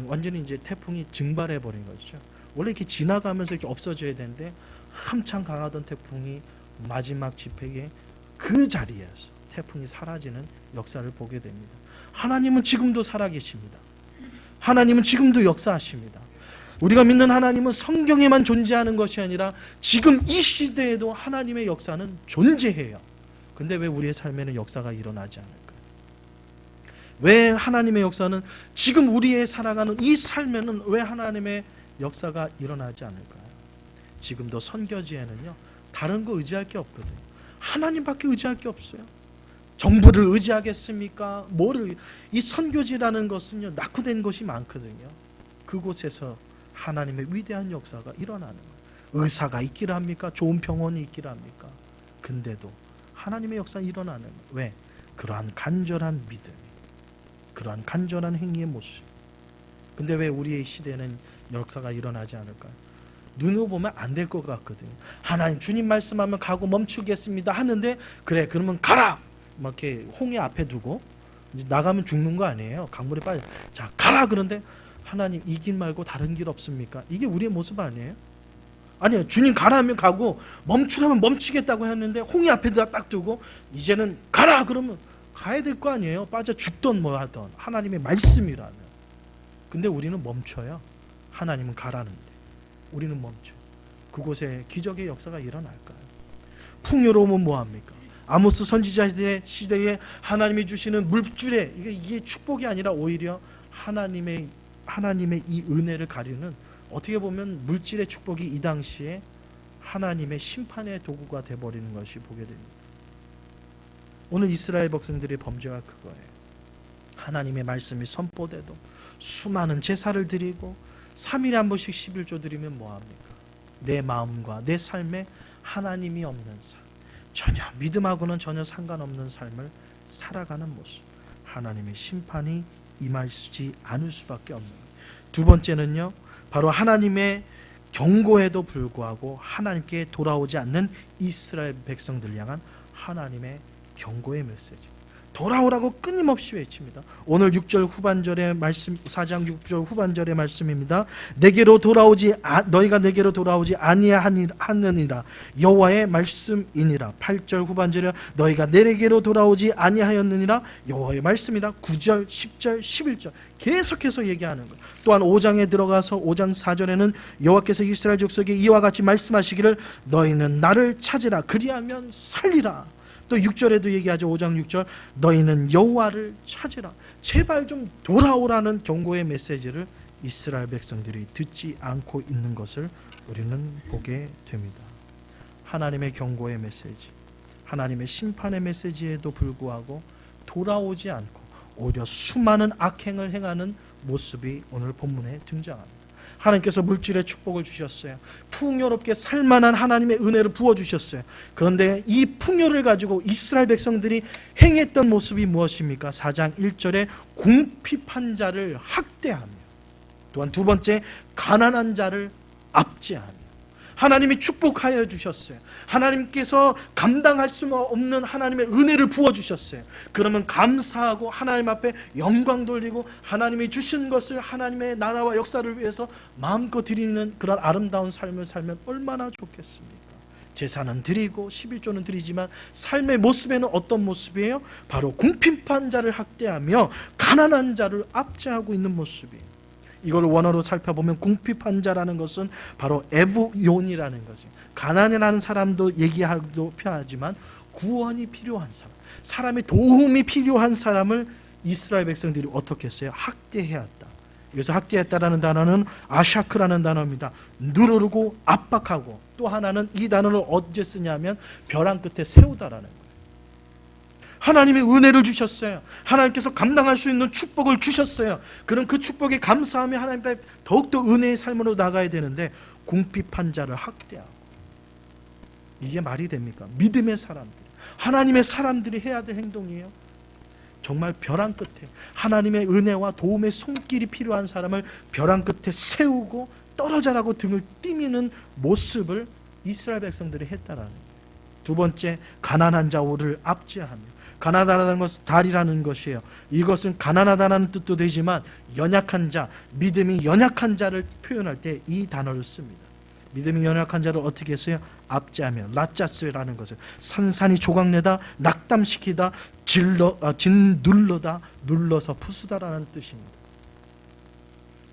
완전히 이제 태풍이 증발해 버린 거죠. 원래 이렇게 지나가면서 이렇게 없어져야 되는데 한참 강하던 태풍이 마지막 집회에 그 자리에서 태풍이 사라지는 역사를 보게 됩니다. 하나님은 지금도 살아계십니다. 하나님은 지금도 역사하십니다. 우리가 믿는 하나님은 성경에만 존재하는 것이 아니라 지금 이 시대에도 하나님의 역사는 존재해요. 근데 왜 우리의 삶에는 역사가 일어나지 않을까요? 왜 하나님의 역사는 지금 우리의 살아가는 이 삶에는 왜 하나님의 역사가 일어나지 않을까요? 지금도 선교지에는요, 다른 거 의지할 게 없거든요. 하나님밖에 의지할 게 없어요. 정부를 의지하겠습니까? 이 선교지라는 것은요, 낙후된 곳이 많거든요. 그곳에서 하나님의 위대한 역사가 일어나는 거예요. 의사가 있기를 합니까? 좋은 병원이 있기를 합니까? 근데도 하나님의 역사가 일어나는 거예요. 왜? 그러한 간절한 믿음, 그러한 간절한 행위의 모습. 근데 왜 우리의 시대는 역사가 일어나지 않을까요? 눈으로 보면 안 될 것 같거든요. 하나님 주님 말씀하면 가고 멈추겠습니다 하는데, 그래 그러면 가라 막 이렇게 홍해 앞에 두고 이제 나가면 죽는 거 아니에요. 강물에 빠져. 자 가라. 그런데 하나님 이 길 말고 다른 길 없습니까? 이게 우리의 모습 아니에요? 아니요. 주님 가라 하면 가고 멈추라면 멈추겠다고 했는데 홍해 앞에다 딱 두고 이제는 가라 그러면 가야 될 거 아니에요. 빠져 죽던 뭐 하던 하나님의 말씀이라면. 근데 우리는 멈춰요. 하나님은 가라는데 우리는 멈춰. 그곳에 기적의 역사가 일어날까요? 풍요로움은 뭐합니까? 아모스 선지자 시대에 하나님이 주시는 물줄에 이게 축복이 아니라 오히려 하나님의 이 은혜를 가리는, 어떻게 보면 물질의 축복이 이 당시에 하나님의 심판의 도구가 되어버리는 것이 보게 됩니다. 오늘 이스라엘 백성들의 범죄가 그거예요. 하나님의 말씀이 선포돼도 수많은 제사를 드리고 3일에 한 번씩 11조 드리면 뭐합니까? 내 마음과 내 삶에 하나님이 없는 삶, 전혀 믿음하고는 전혀 상관없는 삶을 살아가는 모습, 하나님의 심판이 임하지 않을 수밖에 없는 거예요. 두 번째는요, 바로 하나님의 경고에도 불구하고 하나님께 돌아오지 않는 이스라엘 백성들 향한 하나님의 경고의 메시지. 돌아오라고 끊임없이 외칩니다. 오늘 6절 후반절의 말씀, 4장 6절 후반절의 말씀입니다. 너희가 내게로 돌아오지 아니하느니라 여호와의 말씀이니라. 8절 후반절에 너희가 내게로 돌아오지 아니하였느니라 여호와의 말씀이라. 9절, 10절, 11절 계속해서 얘기하는 거예요. 또한 5장에 들어가서 5장 4절에는 여호와께서 이스라엘 족속에게 이와 같이 말씀하시기를 너희는 나를 찾으라 그리하면 살리라. 또 6절에도 얘기하죠. 5장 6절 너희는 여호와를 찾으라. 제발 좀 돌아오라는 경고의 메시지를 이스라엘 백성들이 듣지 않고 있는 것을 우리는 보게 됩니다. 하나님의 경고의 메시지, 하나님의 심판의 메시지에도 불구하고 돌아오지 않고 오히려 수많은 악행을 행하는 모습이 오늘 본문에 등장합니다. 하나님께서 물질의 축복을 주셨어요. 풍요롭게 살만한 하나님의 은혜를 부어주셨어요. 그런데 이 풍요를 가지고 이스라엘 백성들이 행했던 모습이 무엇입니까? 4장 1절에 궁핍한 자를 학대하며, 또한 두 번째 가난한 자를 압제하며, 하나님이 축복하여 주셨어요. 하나님께서 감당할 수 없는 하나님의 은혜를 부어주셨어요. 그러면 감사하고 하나님 앞에 영광 돌리고 하나님이 주신 것을 하나님의 나라와 역사를 위해서 마음껏 드리는 그런 아름다운 삶을 살면 얼마나 좋겠습니까? 제사는 드리고 11조는 드리지만 삶의 모습에는 어떤 모습이에요? 바로 궁핍한 자를 학대하며 가난한 자를 압제하고 있는 모습이에요. 이걸 원어로 살펴보면 궁핍한 자라는 것은 바로 에브용이라는 것이에요. 가난이라는 사람도 얘기하기도 편하지만 구원이 필요한 사람, 사람의 도움이 필요한 사람을 이스라엘 백성들이 어떻게 했어요? 학대해왔다. 여기서 학대했다라는 단어는 아샤크라는 단어입니다. 누르고 압박하고, 또 하나는 이 단어를 언제 쓰냐면 벼랑 끝에 세우다라는 거예요. 하나님의 은혜를 주셨어요. 하나님께서 감당할 수 있는 축복을 주셨어요. 그럼 그 축복에 감사하며 하나님 앞에 더욱더 은혜의 삶으로 나가야 되는데 궁핍한 자를 학대하고, 이게 말이 됩니까? 믿음의 사람들, 하나님의 사람들이 해야 될 행동이에요. 정말 벼랑 끝에 하나님의 은혜와 도움의 손길이 필요한 사람을 벼랑 끝에 세우고 떨어져라고 등을 띠미는 모습을 이스라엘 백성들이 했다라는 거예요. 두 번째, 가난한 자를 압제하며, 가난하다는 것은 달이라는 것이에요. 이것은 가난하다는 뜻도 되지만 연약한 자, 믿음이 연약한 자를 표현할 때 이 단어를 씁니다. 믿음이 연약한 자를 어떻게 했어요? 압제하며, 라짜스라는 것을 산산이 조각내다, 낙담시키다, 짓눌러다, 눌러서 부수다라는 뜻입니다.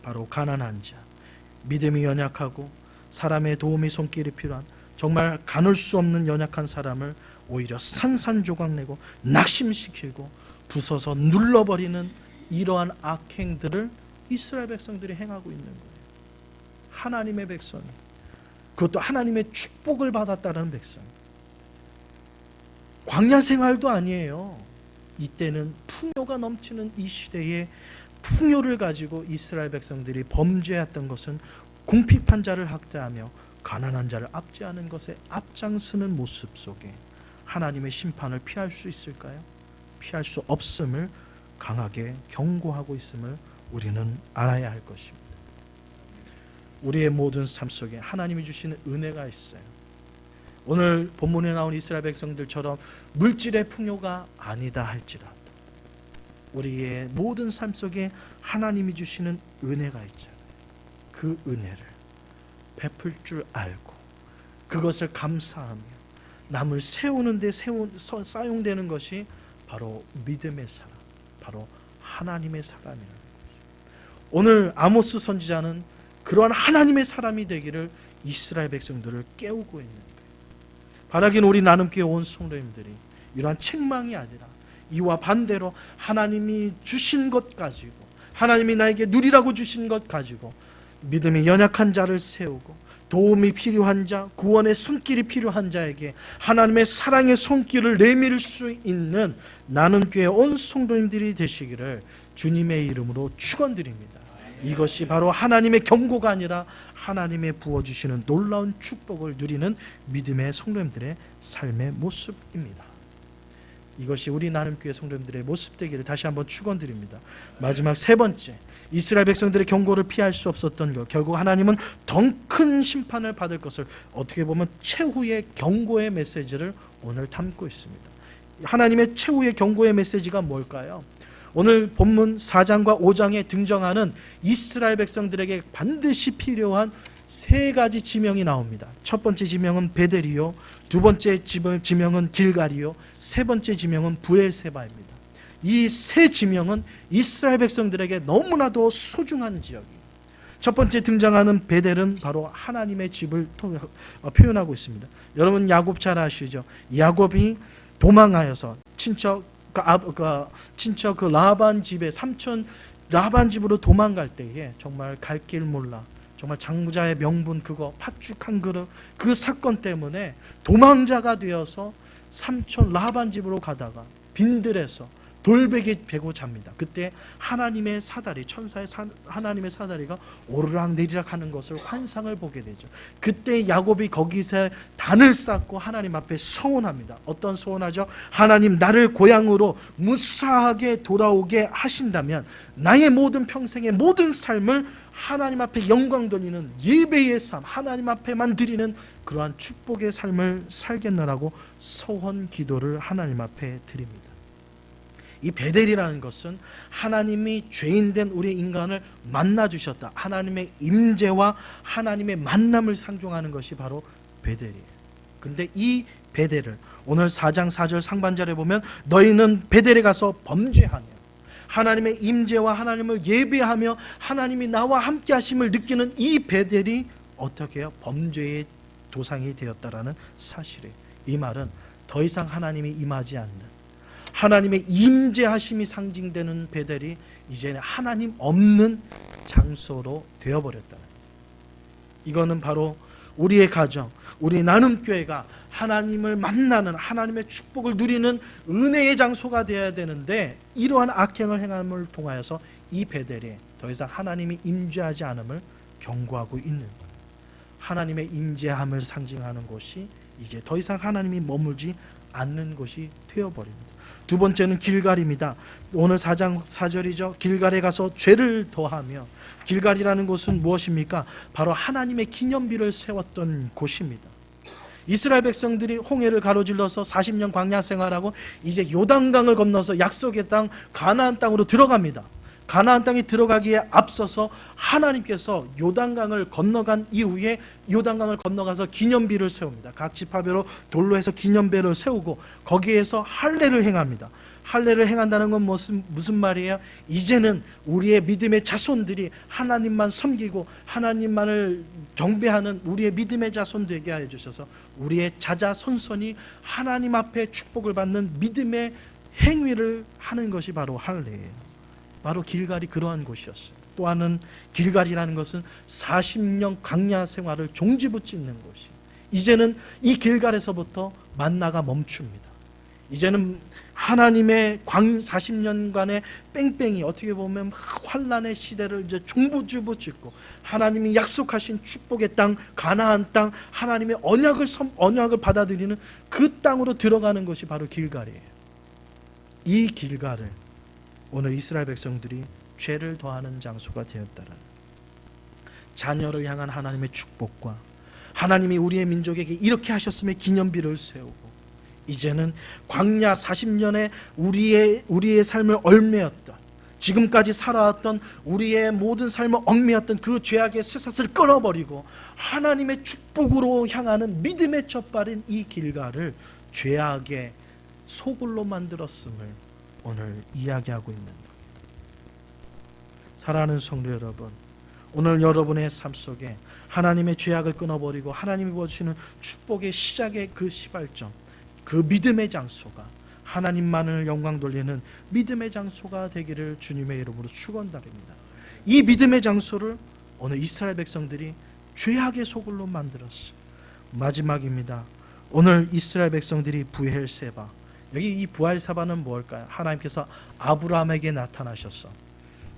바로 가난한 자, 믿음이 연약하고 사람의 도움이 손길이 필요한, 정말 가눌 수 없는 연약한 사람을 오히려 산산조각내고 낙심시키고 부숴서 눌러버리는 이러한 악행들을 이스라엘 백성들이 행하고 있는 거예요. 하나님의 백성이, 그것도 하나님의 축복을 받았다는 백성, 광야 생활도 아니에요. 이때는 풍요가 넘치는 이 시대에 풍요를 가지고 이스라엘 백성들이 범죄했던 것은 궁핍한 자를 학대하며 가난한 자를 압제하는 것에 앞장서는 모습 속에 하나님의 심판을 피할 수 있을까요? 피할 수 없음을 강하게 경고하고 있음을 우리는 알아야 할 것입니다. 우리의 모든 삶 속에 하나님이 주시는 은혜가 있어요. 오늘 본문에 나온 이스라엘 백성들처럼 물질의 풍요가 아니다 할지라도 우리의 모든 삶 속에 하나님이 주시는 은혜가 있잖아요. 그 은혜를 베풀 줄 알고 그것을 감사하며 남을 세우는 데 사용되는 것이 바로 믿음의 사람, 바로 하나님의 사람이라는 것이죠. 오늘 아모스 선지자는 그러한 하나님의 사람이 되기를 이스라엘 백성들을 깨우고 있는 거예요. 바라기는 우리 나눔교회 온 성도님들이 이러한 책망이 아니라 이와 반대로 하나님이 주신 것 가지고, 하나님이 나에게 누리라고 주신 것 가지고 믿음이 연약한 자를 세우고 도움이 필요한 자, 구원의 손길이 필요한 자에게 하나님의 사랑의 손길을 내밀 수 있는 나눔교회 온 성도님들이 되시기를 주님의 이름으로 축원드립니다. 이것이 바로 하나님의 경고가 아니라 하나님의 부어주시는 놀라운 축복을 누리는 믿음의 성도님들의 삶의 모습입니다. 이것이 우리 나눔교회 성도님들의 모습 되기를 다시 한번 축원드립니다. 마지막 세 번째, 이스라엘 백성들의 경고를 피할 수 없었던 것, 결국 하나님은 더 큰 심판을 받을 것을 어떻게 보면 최후의 경고의 메시지를 오늘 담고 있습니다. 하나님의 최후의 경고의 메시지가 뭘까요? 오늘 본문 4장과 5장에 등장하는 이스라엘 백성들에게 반드시 필요한 세 가지 지명이 나옵니다. 첫 번째 지명은 베델이요, 두 번째 지명은 길갈이요, 세 번째 지명은 브엘세바입니다. 이 세 지명은 이스라엘 백성들에게 너무나도 소중한 지역이에요. 첫 번째 등장하는 베델은 바로 하나님의 집을 표현하고 있습니다. 여러분 야곱 잘 아시죠? 야곱이 도망하여서 친척 라반 집에 삼촌 라반 집으로 도망갈 때에 정말 갈 길 몰라, 정말 장자의 명분 그거 팥죽 한 그릇 그 사건 때문에 도망자가 되어서 삼촌 라반 집으로 가다가 빈들에서 돌베개 베고 잡니다. 그때 하나님의 사다리, 하나님의 사다리가 오르락 내리락 하는 것을 환상을 보게 되죠. 그때 야곱이 거기서 단을 쌓고 하나님 앞에 서원합니다. 어떤 서원하죠? 하나님, 나를 고향으로 무사하게 돌아오게 하신다면 나의 모든 평생의 모든 삶을 하나님 앞에 영광 돌리는 예배의 삶, 하나님 앞에만 드리는 그러한 축복의 삶을 살겠노라고 서원 기도를 하나님 앞에 드립니다. 이 베델이라는 것은 하나님이 죄인된 우리 인간을 만나주셨다, 하나님의 임재와 하나님의 만남을 상징하는 것이 바로 베델이에요. 근데 이 베델을 오늘 4장 4절 상반절에 보면 너희는 베델에 가서 범죄하며 하나님의 임재와 하나님을 예배하며 하나님이 나와 함께 하심을 느끼는 이 베델이 어떻게 해요? 범죄의 도상이 되었다라는 사실이에요. 이 말은 더 이상 하나님이 임하지 않는, 하나님의 임재하심이 상징되는 베델이 이제는 하나님 없는 장소로 되어버렸다. 이거는 바로 우리의 가정, 우리 나눔교회가 하나님을 만나는, 하나님의 축복을 누리는 은혜의 장소가 되어야 되는데 이러한 악행을 행함을 통하여서 이 베델이 더 이상 하나님이 임재하지 않음을 경고하고 있는 거예요. 하나님의 임재함을 상징하는 곳이 이제 더 이상 하나님이 머물지 않는 곳이 되어버립니다. 두 번째는 길갈입니다. 오늘 4장 4절이죠. 길갈에 가서 죄를 더하며, 길갈이라는 곳은 무엇입니까? 바로 하나님의 기념비를 세웠던 곳입니다. 이스라엘 백성들이 홍해를 가로질러서 40년 광야 생활하고 이제 요단강을 건너서 약속의 땅 가나안 땅으로 들어갑니다. 가나안 땅에 들어가기에 앞서서 하나님께서 요단강을 건너간 이후에 요단강을 건너가서 기념비를 세웁니다. 각 지파별로 돌로 해서 기념배를 세우고 거기에서 할례를 행합니다. 할례를 행한다는 건 무슨 말이에요? 이제는 우리의 믿음의 자손들이 하나님만 섬기고 하나님만을 경배하는 우리의 믿음의 자손 되게 하여 주셔서 우리의 자자손손이 하나님 앞에 축복을 받는 믿음의 행위를 하는 것이 바로 할례예요. 바로 길갈이 그러한 곳이었어요. 또 하나는 길갈이라는 것은 40년 광야 생활을 종지부짓는 곳이, 이제는 이 길갈에서부터 만나가 멈춥니다. 이제는 하나님의 40년간의 뺑뺑이, 어떻게 보면 환란의 시대를 이제 중부주부짓고 하나님이 약속하신 축복의 땅, 가나안 땅, 하나님의 언약을 받아들이는 그 땅으로 들어가는 것이 바로 길갈이에요. 이 길갈을 오늘 이스라엘 백성들이 죄를 더하는 장소가 되었다는, 자녀를 향한 하나님의 축복과 하나님이 우리의 민족에게 이렇게 하셨음에 기념비를 세우고, 이제는 광야 40년에 우리의 삶을 얽매였던, 지금까지 살아왔던 우리의 모든 삶을 얽매였던 그 죄악의 쇠사슬을 끊어버리고 하나님의 축복으로 향하는 믿음의 첫발인 이 길갈을 죄악의 소굴로 만들었음을 오늘 이야기하고 있는 거예요. 사랑하는 성도 여러분, 오늘 여러분의 삶 속에 하나님의 죄악을 끊어버리고 하나님이 부어주시는 축복의 시작의 그 시발점, 그 믿음의 장소가 하나님만을 영광 돌리는 믿음의 장소가 되기를 주님의 이름으로 축원드립니다. 이 믿음의 장소를 오늘 이스라엘 백성들이 죄악의 소굴로 만들었어요. 마지막입니다. 오늘 이스라엘 백성들이 부엘세바, 여기 이 부엘세바는 뭘까요? 하나님께서 아브라함에게 나타나셔서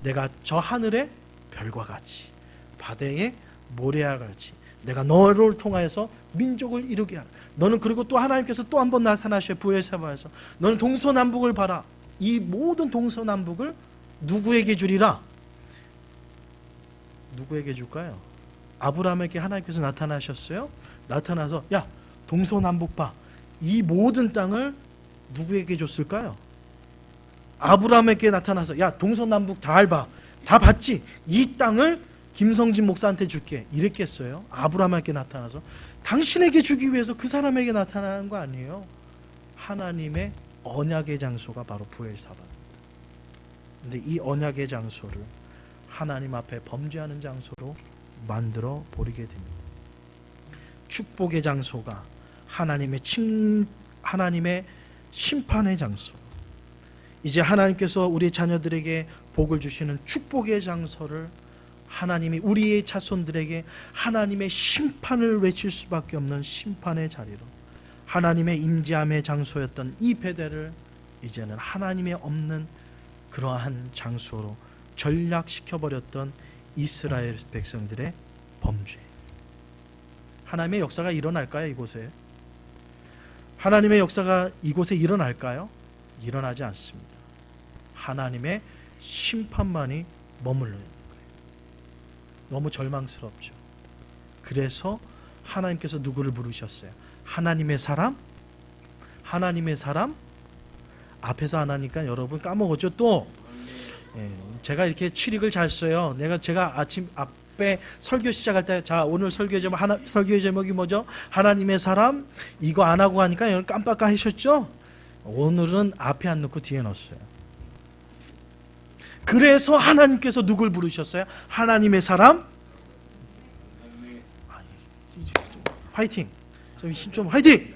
내가 저 하늘의 별과 같이 바다의 모래와 같이 내가 너를 통하여서 민족을 이루게 하라. 너는, 그리고 또 하나님께서 또 한 번 나타나셔 부엘세바에서 너는 동서남북을 봐라. 이 모든 동서남북을 누구에게 주리라? 누구에게 줄까요? 아브라함에게 하나님께서 나타나셨어요. 나타나서 야, 동서남북 봐. 이 모든 땅을 누구에게 줬을까요? 아브라함에게 나타나서 야, 동서남북 다 봐. 다 봤지? 이 땅을 김성진 목사한테 줄게. 이렇게 했어요. 아브라함에게 나타나서 당신에게 주기 위해서 그 사람에게 나타나는 거 아니에요. 하나님의 언약의 장소가 바로 부엘사바입니다. 근데 이 언약의 장소를 하나님 앞에 범죄하는 장소로 만들어 버리게 됩니다. 축복의 장소가 하나님의 심판의 장소. 이제 하나님께서 우리 자녀들에게 복을 주시는 축복의 장소를 하나님이 우리의 자손들에게 하나님의 심판을 외칠 수밖에 없는 심판의 자리로, 하나님의 임재함의 장소였던 이 베델을 이제는 하나님의 없는 그러한 장소로 전락시켜버렸던 이스라엘 백성들의 범죄. 하나님의 역사가 일어날까요? 이곳에 하나님의 역사가 이곳에 일어날까요? 일어나지 않습니다. 하나님의 심판만이 머물러 있는 거예요. 너무 절망스럽죠. 그래서 하나님께서 누구를 부르셨어요? 하나님의 사람? 하나님의 사람? 앞에서 안 하니까 여러분 까먹었죠? 또 제가 이렇게 취릭을 잘 써요. 제가 아침 앞에 설교 시작할 때, 자, 오늘 설교 제목이 뭐죠? 하나님의 사람. 이거 안 하고 하니까 여러분 깜빡하셨죠? 오늘은 앞에 안 넣고 뒤에 넣었어요. 그래서 하나님께서 누굴 부르셨어요? 하나님의 사람? 화이팅! 힘 좀 화이팅!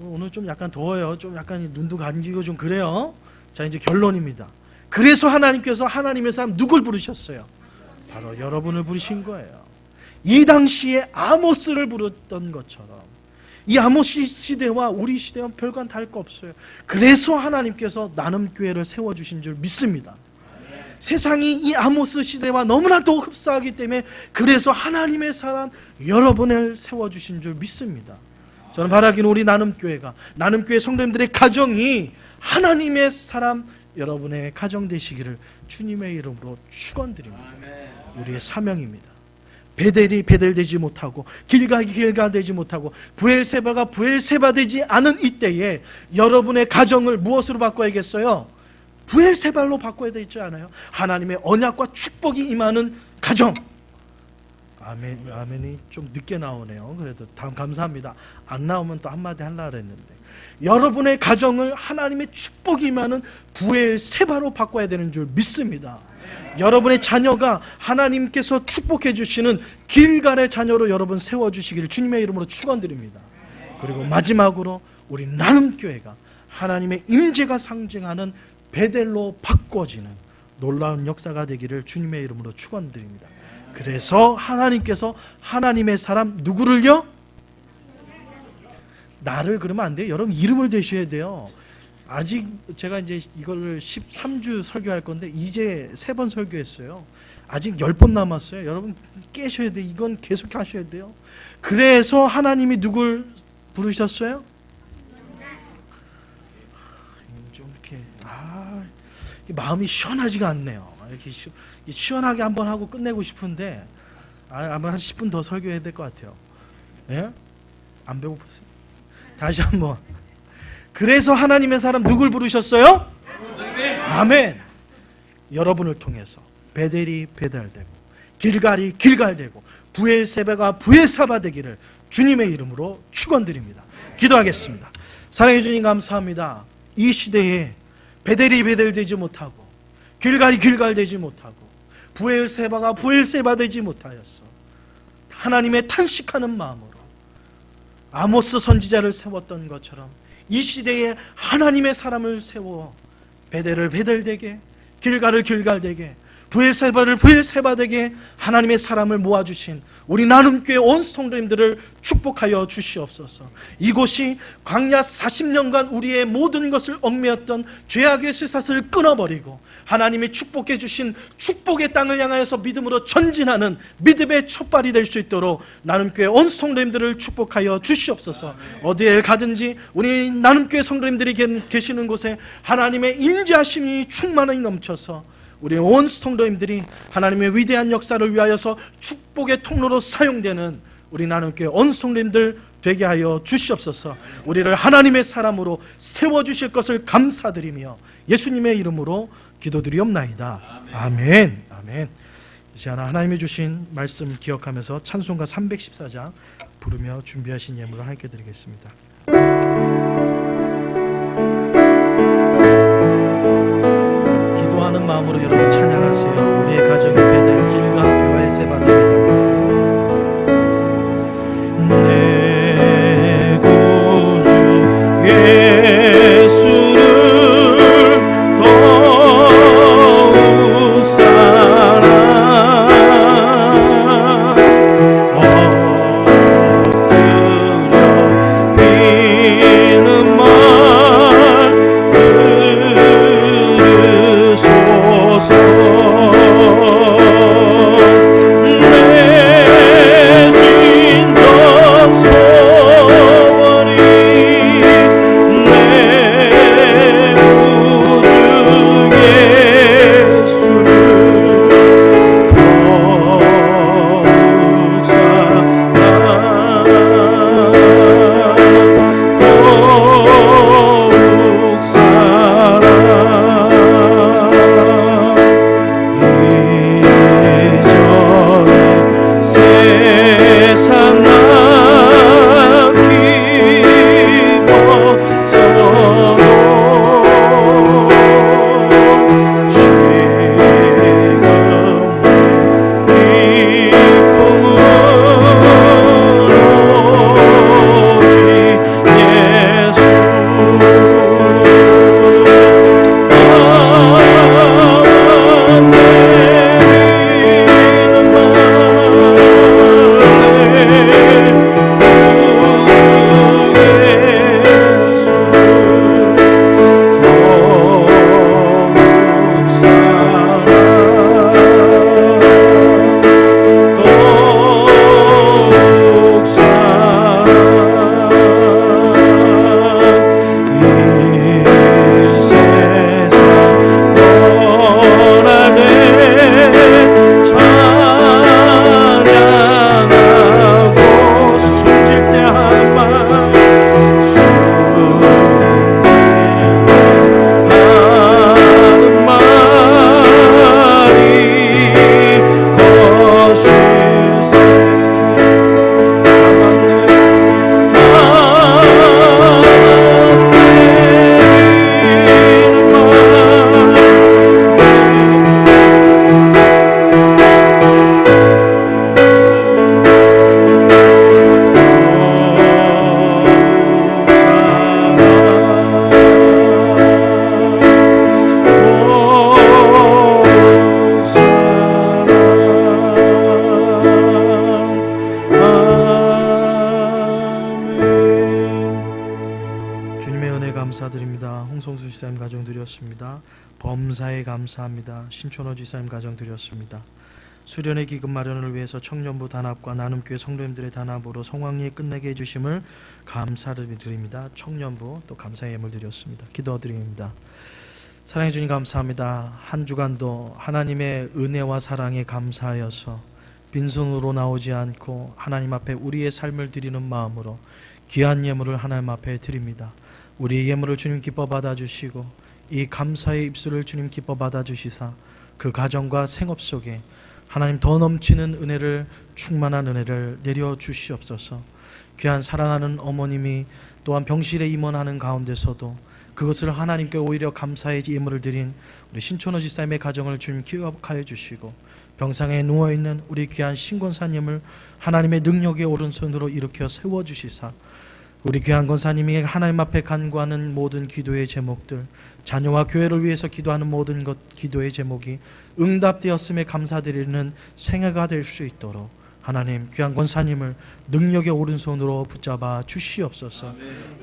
오늘 좀 약간 더워요. 좀 약간 눈도 감기고 좀 그래요. 자, 이제 결론입니다. 그래서 하나님께서 하나님의 사람 누굴 부르셨어요? 바로 여러분을 부르신 거예요. 이 당시에 아모스를 부르던 것처럼 이 아모스 시대와 우리 시대와 별반 다를 거 없어요. 그래서 하나님께서 나눔교회를 세워주신 줄 믿습니다. 세상이 이 아모스 시대와 너무나도 흡사하기 때문에 그래서 하나님의 사람 여러분을 세워주신 줄 믿습니다. 저는 바라기는 우리 나눔교회가, 나눔교회 성도님들의 가정이 하나님의 사람 여러분의 가정 되시기를 주님의 이름으로 축원드립니다. 우리의 사명입니다. 베델이 베델되지 못하고 길갈이 길갈되지 못하고 부엘세바가 부엘세바되지 않은 이때에 여러분의 가정을 무엇으로 바꿔야겠어요? 부엘세바로 바꿔야 되지 않아요? 하나님의 언약과 축복이 임하는 가정. 아멘이 좀 늦게 나오네요. 그래도 다음 감사합니다. 안 나오면 또 한마디 하려고 했는데, 여러분의 가정을 하나님의 축복이 임하는 부엘세바로 바꿔야 되는 줄 믿습니다. 여러분의 자녀가 하나님께서 축복해 주시는 길갈의 자녀로 여러분 세워주시기를 주님의 이름으로 축원드립니다. 그리고 마지막으로 우리 나눔교회가 하나님의 임재가 상징하는 베델로 바꿔지는 놀라운 역사가 되기를 주님의 이름으로 축원드립니다. 그래서 하나님께서 하나님의 사람 누구를요? 나를 그러면 안 돼요. 여러분 이름을 대셔야 돼요. 아직 제가 이제 이걸 13주 설교할 건데 이제 3번 설교했어요. 아직 10번 남았어요. 여러분 깨셔야 돼요. 이건 계속 하셔야 돼요. 그래서 하나님이 누굴 부르셨어요? 좀 이렇게 마음이 시원하지가 않네요. 이렇게 시원하게 한번 하고 끝내고 싶은데 아마 한 10분 더 설교해야 될 것 같아요. 예? 안 배고프세요? 다시 한번. 그래서 하나님의 사람 누굴 부르셨어요? 아멘. 여러분을 통해서 베델이 베델되고 길갈이 길갈되고 부엘세바가 부엘사바 되기를 주님의 이름으로 축원드립니다. 기도하겠습니다. 사랑해 주님 감사합니다. 이 시대에 베델이 베델되지 못하고 길갈이 길갈되지 못하고 부엘세바가 부엘세바 되지 못하였어. 하나님의 탄식하는 마음으로 아모스 선지자를 세웠던 것처럼 이 시대에 하나님의 사람을 세워 베델을 베델되게 길갈을 길갈되게 부엘세바를 부엘세바되게 하나님의 사람을 모아주신 우리 나눔교회 온 성도님들을 축복하여 주시옵소서. 이곳이 광야 40년간 우리의 모든 것을 얽매였던 죄악의 쇠사슬을 끊어버리고 하나님이 축복해 주신 축복의 땅을 향하여서 믿음으로 전진하는 믿음의 첫발이 될 수 있도록 나눔교회 온 성도님들을 축복하여 주시옵소서. 어디에 가든지 우리 나눔교회 성도님들이 계시는 곳에 하나님의 임재하심이 충만히 넘쳐서 우리 온 성도님들이 하나님의 위대한 역사를 위하여서 축복의 통로로 사용되는 우리 나눔교회 온 성도님들 되게 하여 주시옵소서. 우리를 하나님의 사람으로 세워주실 것을 감사드리며 예수님의 이름으로 기도드리옵나이다. 아멘. 아멘. 이제 하나님이 주신 말씀 기억하면서 찬송가 314장 부르며 준비하신 예물을 함께 드리겠습니다. 기도하는 마음으로 여러분 찬양하세요. 우리의 가정이 베델 길가 부엘세바 되게 달라. 내 구주 예수를 더욱 사랑 엎드려 비는 말 들으소서. 드렸습니다. 범사에 감사합니다. 신촌호 지사님 가정 드렸습니다. 수련회 기금 마련을 위해서 청년부 단합과 나눔교회 성도님들의 단합으로 성황리에 끝내게 해주심을 감사를 드립니다. 청년부 또 감사의 예물 드렸습니다. 기도드립니다. 사랑해 주님 감사합니다. 한 주간도 하나님의 은혜와 사랑에 감사하여서 빈손으로 나오지 않고 하나님 앞에 우리의 삶을 드리는 마음으로 귀한 예물을 하나님 앞에 드립니다. 우리의 예물을 주님 기뻐 받아주시고 이 감사의 입술을 주님 기뻐 받아주시사 그 가정과 생업 속에 하나님 더 넘치는 은혜를, 충만한 은혜를 내려주시옵소서. 귀한 사랑하는 어머님이 또한 병실에 입원하는 가운데서도 그것을 하나님께 오히려 감사의 예물을 드린 우리 신촌호 지사님의 가정을 주님 기억하여 주시고, 병상에 누워있는 우리 귀한 신권사님을 하나님의 능력의 오른손으로 일으켜 세워주시사 우리 귀한 권사님이 하나님 앞에 간구하는 모든 기도의 제목들, 자녀와 교회를 위해서 기도하는 모든 기도의 제목이 응답되었음에 감사드리는 생애가 될 수 있도록 하나님 귀한 권사님을 능력의 오른손으로 붙잡아 주시옵소서.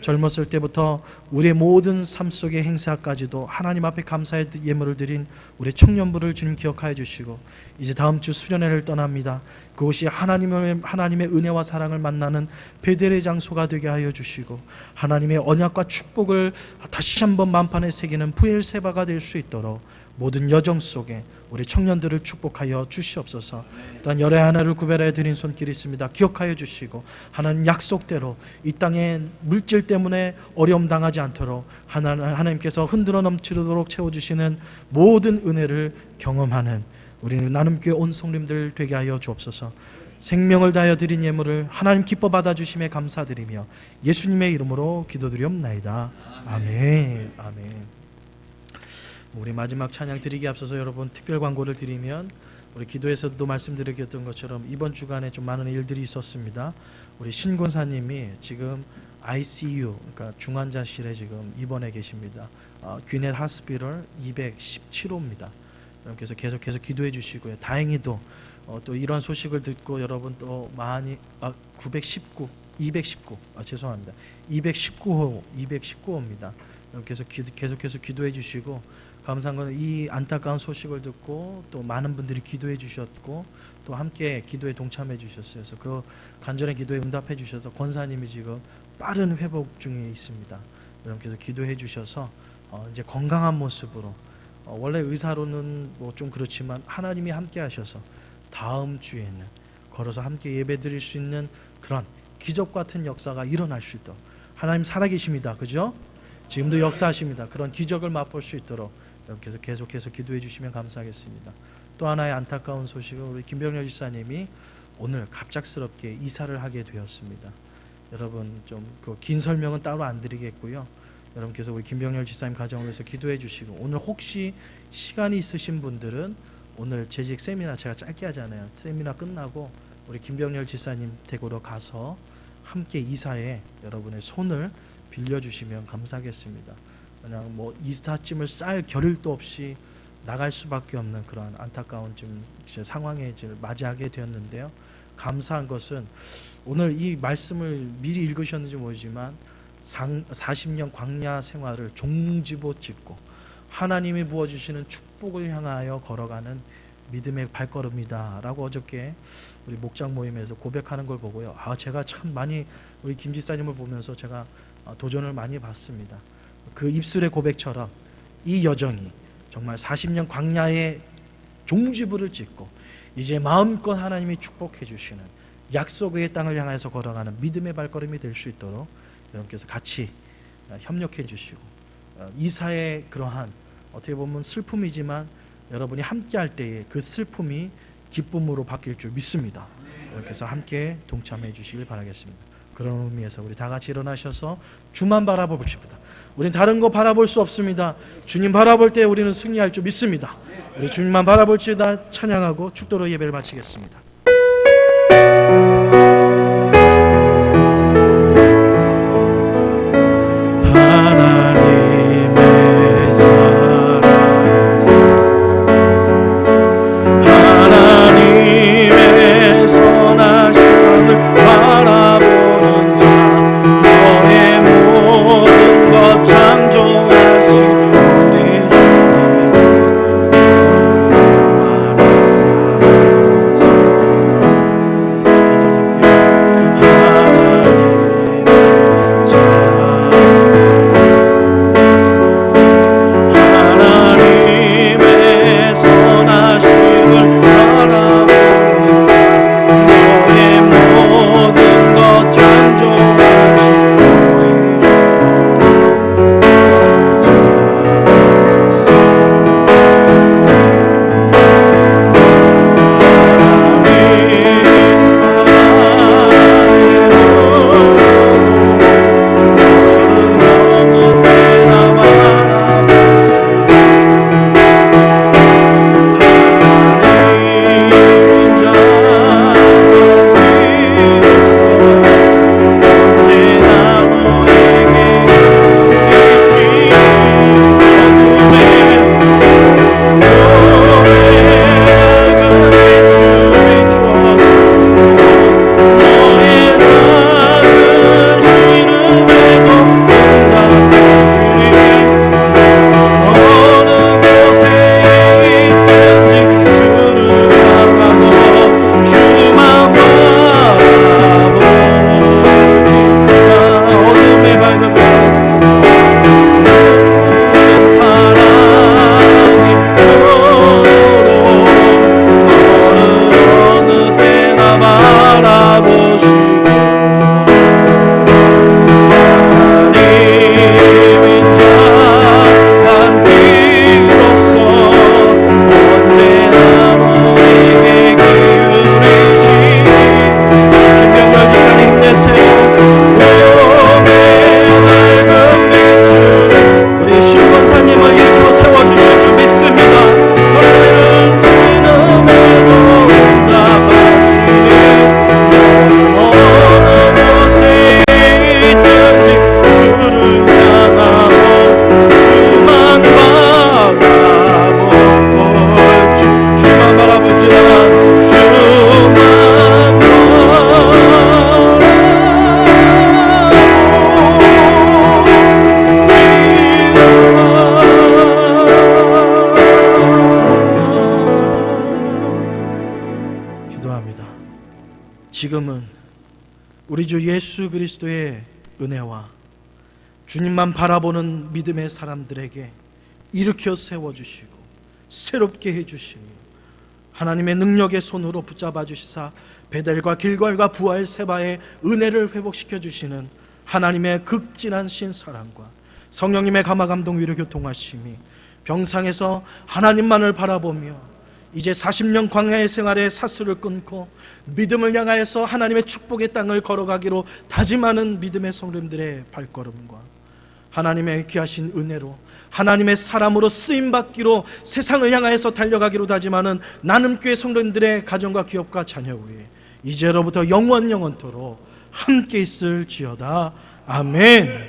젊었을 때부터 우리의 모든 삶 속의 행사까지도 하나님 앞에 감사의 예물을 드린 우리 청년부를 주님 기억하여 주시고, 이제 다음 주 수련회를 떠납니다. 그곳이 하나님의 은혜와 사랑을 만나는 베델의 장소가 되게 하여 주시고, 하나님의 언약과 축복을 다시 한번 만판에 새기는 부엘세바가 될 수 있도록 모든 여정 속에 우리 청년들을 축복하여 주시옵소서. 또한 열의 하나를 구별해 드린 손길이 있습니다. 기억하여 주시고 하나님 약속대로 이 땅에 물질 때문에 어려움 당하지 않도록 하나님께서 흔들어 넘치도록 채워주시는 모든 은혜를 경험하는 우리 나눔교회 온 성님들 되게 하여 주옵소서. 생명을 다하여 드린 예물을 하나님 기뻐 받아주심에 감사드리며 예수님의 이름으로 기도드리옵나이다. 아멘. 아멘. 우리 마지막 찬양 드리기 앞서서 여러분 특별 광고를 드리면, 우리 기도에서도 말씀드렸던 것처럼 이번 주간에 좀 많은 일들이 있었습니다. 우리 신권사님이 지금 ICU, 그러니까 중환자실에 지금 입원해 계십니다. 귀넷 하스피럴 217호입니다. 여러분께서 계속해서 기도해 주시고요. 다행히도 또 이런 소식을 듣고 여러분 또 많이 219호입니다. 계속해서 기도해 주시고, 감사한 건 이 안타까운 소식을 듣고 또 많은 분들이 기도해 주셨고 또 함께 기도에 동참해 주셨어요. 그래서 그 간절한 기도에 응답해 주셔서 권사님이 지금 빠른 회복 중에 있습니다. 여러분께서 기도해 주셔서 이제 건강한 모습으로, 원래 의사로는 뭐 좀 그렇지만 하나님이 함께 하셔서 다음 주에는 걸어서 함께 예배 드릴 수 있는 그런 기적 같은 역사가 일어날 수 있도록, 하나님 살아계십니다. 그죠? 지금도 역사하십니다. 그런 기적을 맛볼 수 있도록 여러분께서 계속해서 기도해 주시면 감사하겠습니다. 또 하나의 안타까운 소식은 우리 김병렬 지사님이 오늘 갑작스럽게 이사를 하게 되었습니다. 여러분 좀 그 긴 설명은 따로 안 드리겠고요. 여러분께서 우리 김병렬 지사님 가정을 위해서 기도해 주시고, 오늘 혹시 시간이 있으신 분들은 오늘 재직 세미나 제가 짧게 하잖아요. 세미나 끝나고 우리 김병렬 지사님 댁으로 가서 함께 이사에 여러분의 손을 빌려주시면 감사하겠습니다. 그냥 뭐 이사짐을 쌀 겨를도 없이 나갈 수밖에 없는 그런 안타까운 지금 상황에 맞이하게 되었는데요. 감사한 것은 오늘 이 말씀을 미리 읽으셨는지 모르지만 40년 광야 생활을 종지부 찍고 하나님이 부어주시는 축복을 향하여 걸어가는 믿음의 발걸음이다 라고 어저께 우리 목장 모임에서 고백하는 걸 보고요, 제가 참 많이 우리 김 지사님을 보면서 제가 도전을 많이 받습니다. 그 입술의 고백처럼 이 여정이 정말 40년 광야의 종지부를 찍고 이제 마음껏 하나님이 축복해 주시는 약속의 땅을 향해서 걸어가는 믿음의 발걸음이 될 수 있도록 여러분께서 같이 협력해 주시고, 이사의 그러한 어떻게 보면 슬픔이지만 여러분이 함께 할 때에 그 슬픔이 기쁨으로 바뀔 줄 믿습니다. 여러분께서 함께 동참해 주시길 바라겠습니다. 그런 의미에서 우리 다 같이 일어나셔서 주만 바라보십니다. 우린 다른 거 바라볼 수 없습니다. 주님 바라볼 때 우리는 승리할 줄 믿습니다. 우리 주님만 바라볼지다 찬양하고 축도로 예배를 마치겠습니다. 창조하신 우리 지금은 우리 주 예수 그리스도의 은혜와 주님만 바라보는 믿음의 사람들에게 일으켜 세워주시고 새롭게 해주시며 하나님의 능력의 손으로 붙잡아 주시사 베델과 길갈과 부활 세바의 은혜를 회복시켜 주시는 하나님의 극진한 신사랑과 성령님의 감화감동 위로 교통하심이 병상에서 하나님만을 바라보며 이제 40년 광야의 생활의 사슬을 끊고 믿음을 향하여서 하나님의 축복의 땅을 걸어가기로 다짐하는 믿음의 성도님들의 발걸음과 하나님의 귀하신 은혜로 하나님의 사람으로 쓰임받기로 세상을 향하여서 달려가기로 다짐하는 나눔교회 성도님들의 가정과 기업과 자녀 위에 이제로부터 영원토록 함께 있을지어다. 아멘.